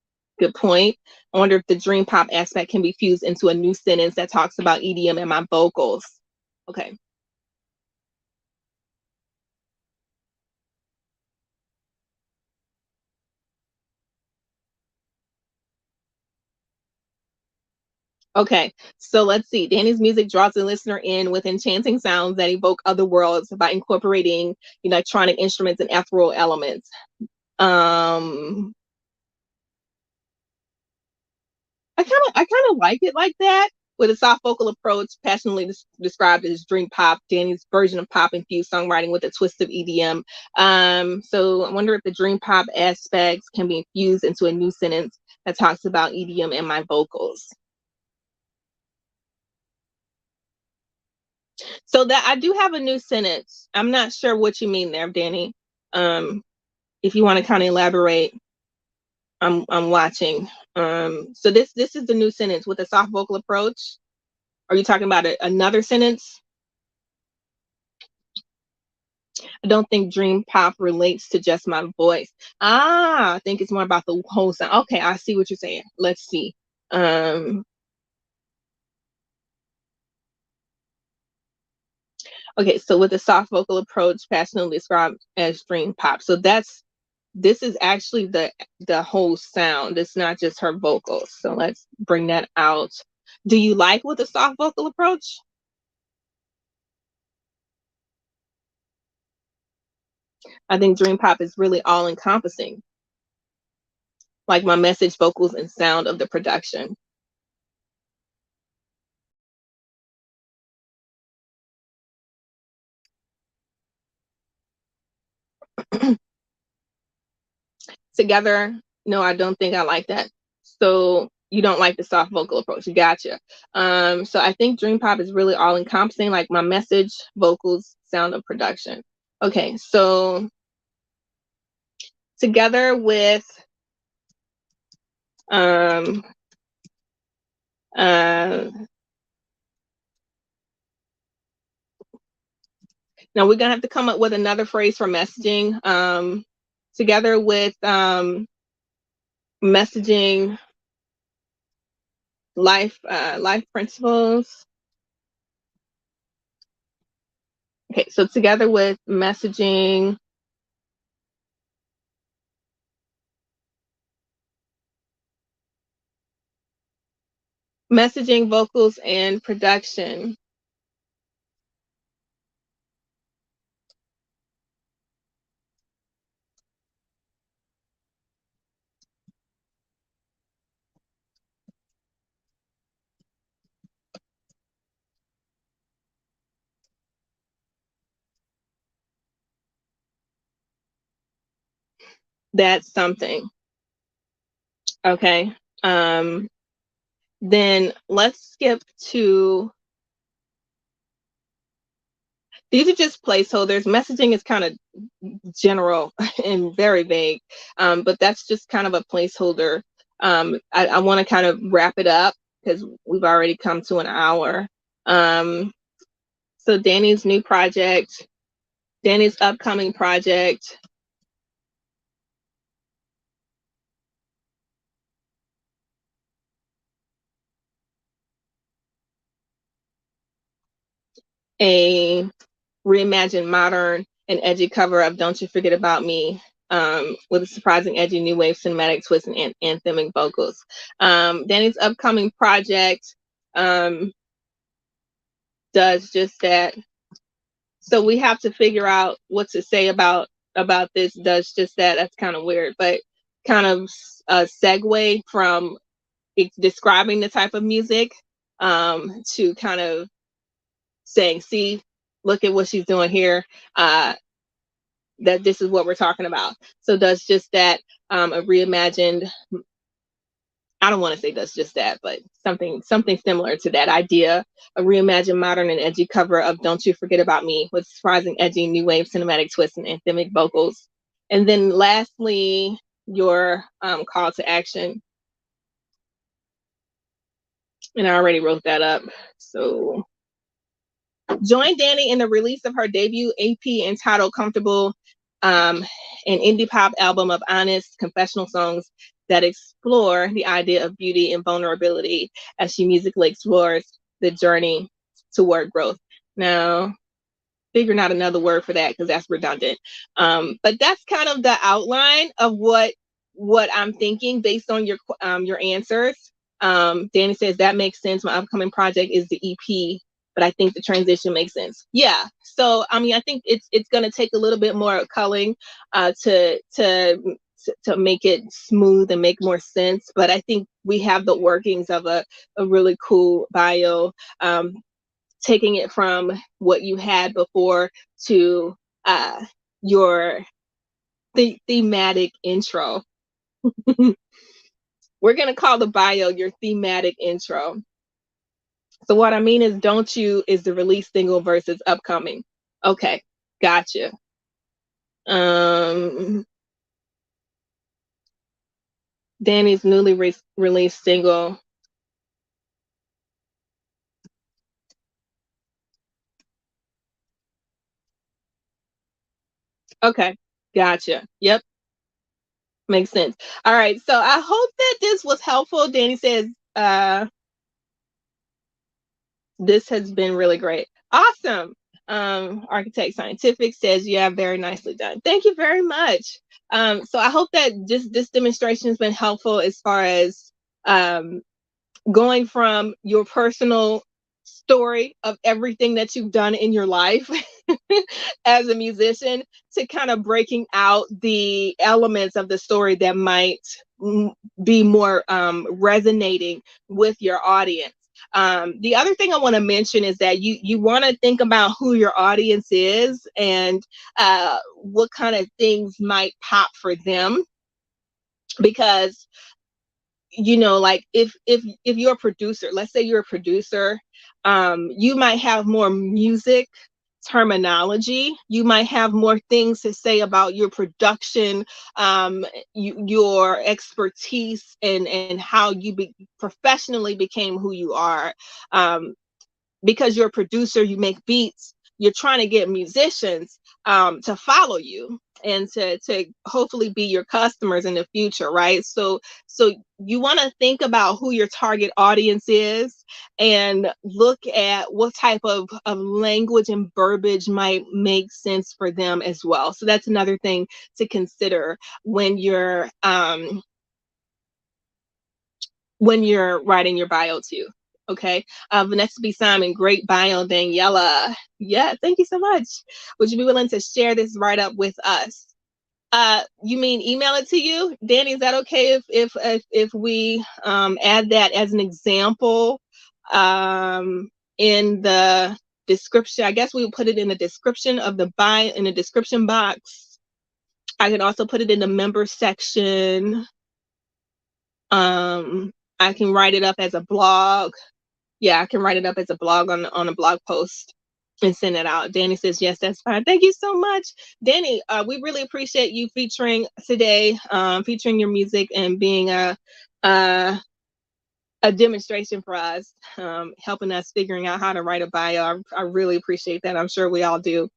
Speaker 1: Good point. I wonder if the dream pop aspect can be fused into a new sentence that talks about EDM and my vocals. Okay. Okay, so let's see. Danny's music draws the listener in with enchanting sounds that evoke other worlds by incorporating electronic instruments and ethereal elements. Um, I kind of like it like that. With a soft vocal approach, passionately described as dream pop, Danny's version of pop infused songwriting with a twist of EDM. So I wonder if the dream pop aspects can be infused into a new sentence that talks about EDM and my vocals. So that I do have a new sentence. I'm not sure what you mean there, Danny. Um, if you want to kind of elaborate, I'm watching. So this is the new sentence with a soft vocal approach. Are you talking about another sentence? I don't think dream pop relates to just my voice. I think it's more about the whole sound. Okay, I see what you're saying. Let's see. Um, okay, so with a soft vocal approach, passionately described as dream pop. So this is actually the whole sound. It's not just her vocals. So let's bring that out. Do you like with a soft vocal approach? I think dream pop is really all encompassing, like my message, vocals, and sound of the production. Together, no, I don't think I like that. So you don't like the soft vocal approach. Gotcha. So I think dream pop is really all encompassing, like my message, vocals, sound of production. Okay, so together with um uh now we're gonna have to come up with another phrase for messaging. Together with messaging, life principles. Okay, so together with messaging, Messaging, vocals, and production. That's something. Okay. Um, then let's skip to, these are just placeholders. Messaging is kind of general and very vague, but that's just kind of a placeholder. I want to kind of wrap it up because we've already come to an hour. Um, so Danny's new project, Danny's upcoming project. A reimagined, modern, and edgy cover of "Don't You Forget About Me," with a surprising, edgy new wave cinematic twist and anthemic vocals. Danny's upcoming project does just that. So we have to figure out what to say about this. Does just that. That's kind of weird, but kind of a segue from describing the type of music to kind of saying, see, look at what she's doing here. That this is what we're talking about. So does just that, a reimagined, I don't want to say does just that, but something similar to that idea, a reimagined, modern, and edgy cover of "Don't You Forget About Me" with surprising, edgy, new wave cinematic twists and anthemic vocals. And then lastly, your call to action. And I already wrote that up. So join Danny in the release of her debut EP entitled "Comfortable," an indie pop album of honest confessional songs that explore the idea of beauty and vulnerability as she musically explores the journey toward growth. Now, figuring out another word for that because that's redundant. But that's kind of the outline of what I'm thinking based on your answers. Danny says that makes sense. My upcoming project is the EP, but I think the transition makes sense. Yeah. So I mean, I think it's going to take a little bit more culling to make it smooth and make more sense. But I think we have the workings of a really cool bio. Taking it from what you had before to your thematic intro. We're going to call the bio your thematic intro. So what I mean is "Don't You" is the release single versus upcoming. Okay, gotcha. Um, Danny's newly released single. Okay, gotcha. Yep, makes sense. All right, so I hope that this was helpful. Danny says, this has been really great. Awesome. Architect Scientific says, yeah, very nicely done. Thank you very much. So I hope that just this demonstration has been helpful as far as going from your personal story of everything that you've done in your life as a musician to kind of breaking out the elements of the story that might be more resonating with your audience. The other thing I want to mention is that you want to think about who your audience is and what kind of things might pop for them, because like if you're a producer, let's say you're a producer, you might have more music terminology, you might have more things to say about your production, your expertise, and how you professionally became who you are. Because you're a producer, you make beats, you're trying to get musicians to follow you and to hopefully be your customers in the future, right? So you want to think about who your target audience is and look at what type of language and verbiage might make sense for them as well. So that's another thing to consider when you're writing your bio too. Okay. Vanessa B. Simon, great bio, Daniela. Yeah, thank you so much. Would you be willing to share this write up with us? You mean email it to you, Danny? Is that okay if we add that as an example in the description? I guess we would put it in the description of the bio, in the description box. I can also put it in the member section. I can write it up as a blog. Yeah, I can write it up as a blog on a blog post and send it out. Danny says, yes, that's fine. Thank you so much. Danny, we really appreciate you featuring today, featuring your music and being a, a demonstration for us, helping us figuring out how to write a bio. I really appreciate that. I'm sure we all do.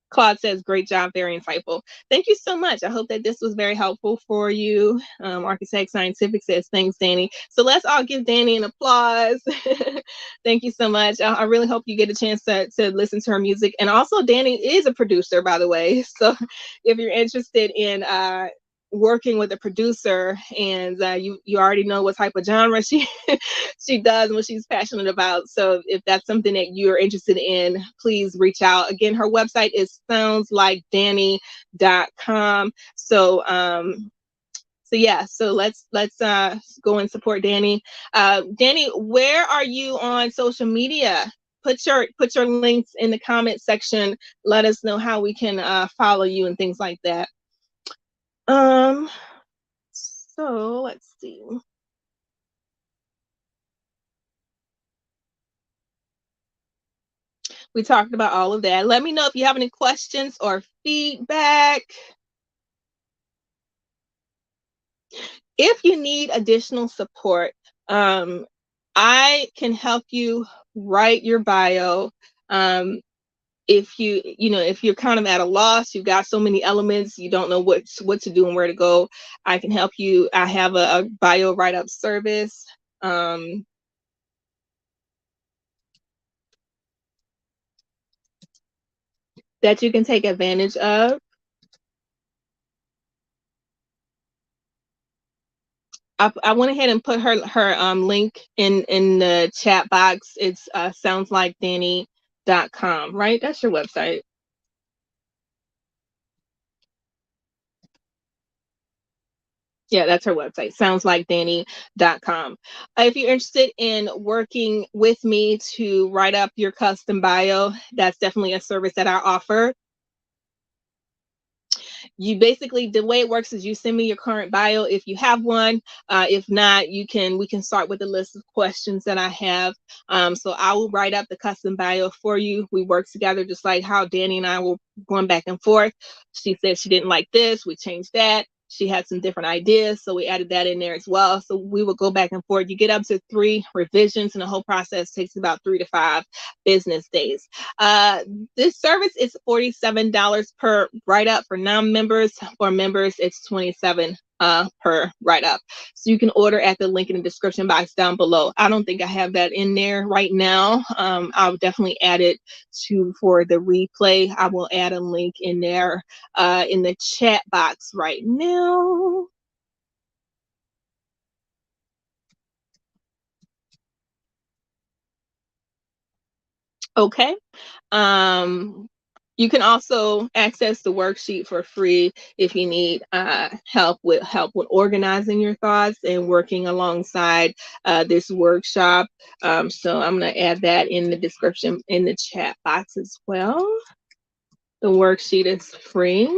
Speaker 1: Claude says, great job, very insightful. Thank you so much. I hope that this was very helpful for you. Architect Scientific says, thanks, Danny. So let's all give Danny an applause. Thank you so much. I really hope you get a chance to listen to her music. And also, Danny is a producer, by the way. So if you're interested in working with a producer and you already know what type of genre she she does and what she's passionate about. So if that's something that you're interested in, please reach out. Again, her website is soundslikedanny.com. So yeah, so let's go and support Danny. Danny, where are you on social media? Put your links in the comment section. Let us know how we can follow you and things like that. So let's see. We talked about all of that. Let me know if you have any questions or feedback. If you need additional support, I can help you write your bio. If if you're kind of at a loss, you've got so many elements, you don't know what to do and where to go, I can help you. I have a bio write-up service. That you can take advantage of. I went ahead and put her link in the chat box. It's soundslikedanny.com, right? That's your website. Yeah, that's her website, soundslikedanny.com. If you're interested in working with me to write up your custom bio, that's definitely a service that I offer. You basically, the way it works is you send me your current bio if you have one. If not, we can start with a list of questions that I have. So I will write up the custom bio for you. We work together just like how Danny and I were going back and forth. She said she didn't like this, we changed that. She had some different ideas, so we added that in there as well. So we would go back and forth. You get up to 3 revisions, and the whole process takes about 3 to 5 business days. This service is $47 per write-up for non-members. For members, it's $27 per write-up. So you can order at the link in the description box down below. I don't think I have that in there right now. I'll definitely add it for the replay. I will add a link in there in the chat box right now. Okay. You can also access the worksheet for free if you need help with organizing your thoughts and working alongside this workshop. So I'm going to add that in the description in the chat box as well. The worksheet is free.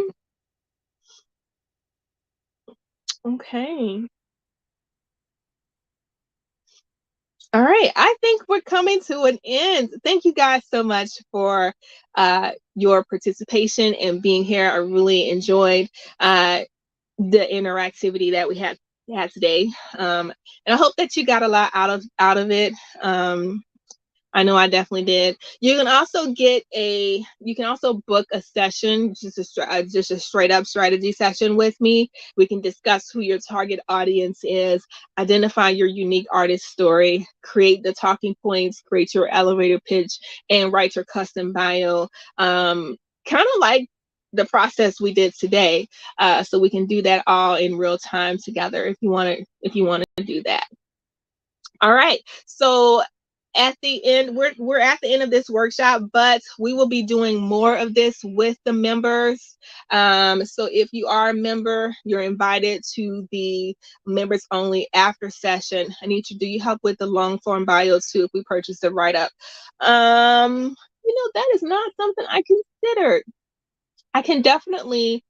Speaker 1: Okay. All right, I think we're coming to an end. Thank you guys so much for your participation and being here. I really enjoyed the interactivity that we had today, and I hope that you got a lot out of it. I know I definitely did. You can also book a session, just a straight up strategy session with me. We can discuss who your target audience is, identify your unique artist story, create the talking points, create your elevator pitch, and write your custom bio. Kind of like the process we did today. So we can do that all in real time together if you want to do that. All right. So at the end, we're at the end of this workshop, but we will be doing more of this with the members. So if you are a member, you're invited to the members only after session. Anitra, do you help with the long form bio too if we purchase the write up? That is not something I considered. I can definitely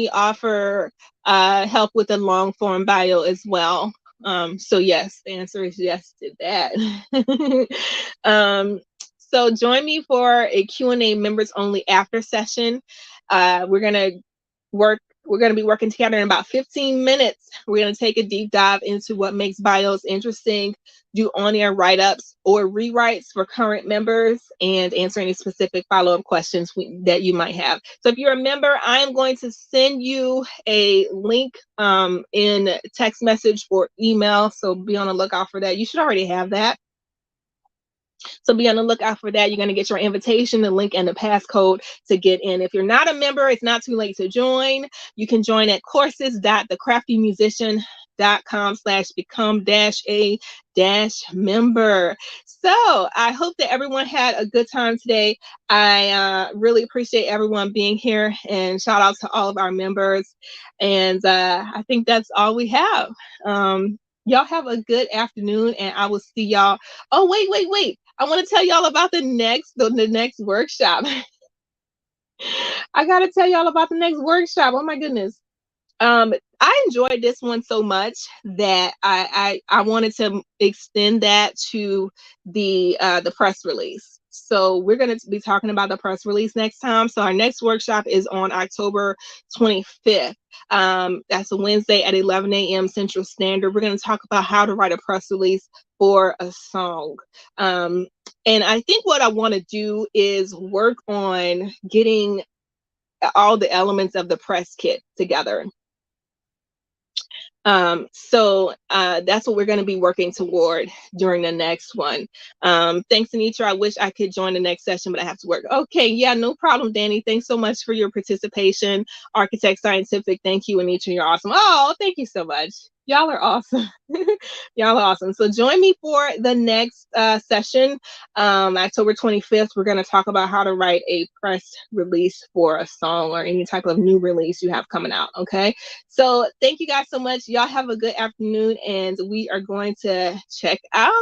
Speaker 1: offer help with the long form bio as well. So yes, the answer is yes to that. So join me for a Q&A members only after session. We're gonna be working together in about 15 minutes. We're going to take a deep dive into what makes bios interesting, do on-air write-ups or rewrites for current members, and answer any specific follow-up questions that you might have. So if you're a member, I am going to send you a link in text message or email. So be on the lookout for that. You should already have that. So be on the lookout for that. You're going to get your invitation, the link, and the passcode to get in. If you're not a member, it's not too late to join. You can join at courses.thecraftymusician.com/become-a-member. So I hope that everyone had a good time today. I really appreciate everyone being here, and shout out to all of our members. And I think that's all we have. Y'all have a good afternoon, and I will see y'all. Oh, wait. I want to tell y'all about the next workshop. I got to tell y'all about the next workshop. Oh my goodness. I enjoyed this one so much that I wanted to extend that to the press release. So we're going to be talking about the press release next time. So our next workshop is on October 25th. That's a Wednesday at 11 a.m. Central Standard. We're going to talk about how to write a press release for a song. And I think what I want to do is work on getting all the elements of the press kit together. So that's what we're going to be working toward during the next one. Thanks, Anitra. I wish I could join the next session, but I have to work. Okay, yeah, no problem, Danny. Thanks so much for your participation. Architect Scientific, thank you, Anitra. You're awesome. Oh, thank you so much. Y'all are awesome. Y'all are awesome. So join me for the next session, October 25th. We're going to talk about how to write a press release for a song or any type of new release you have coming out. Okay. So thank you guys so much. Y'all have a good afternoon, and we are going to check out.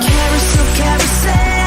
Speaker 1: Carousel, carousel.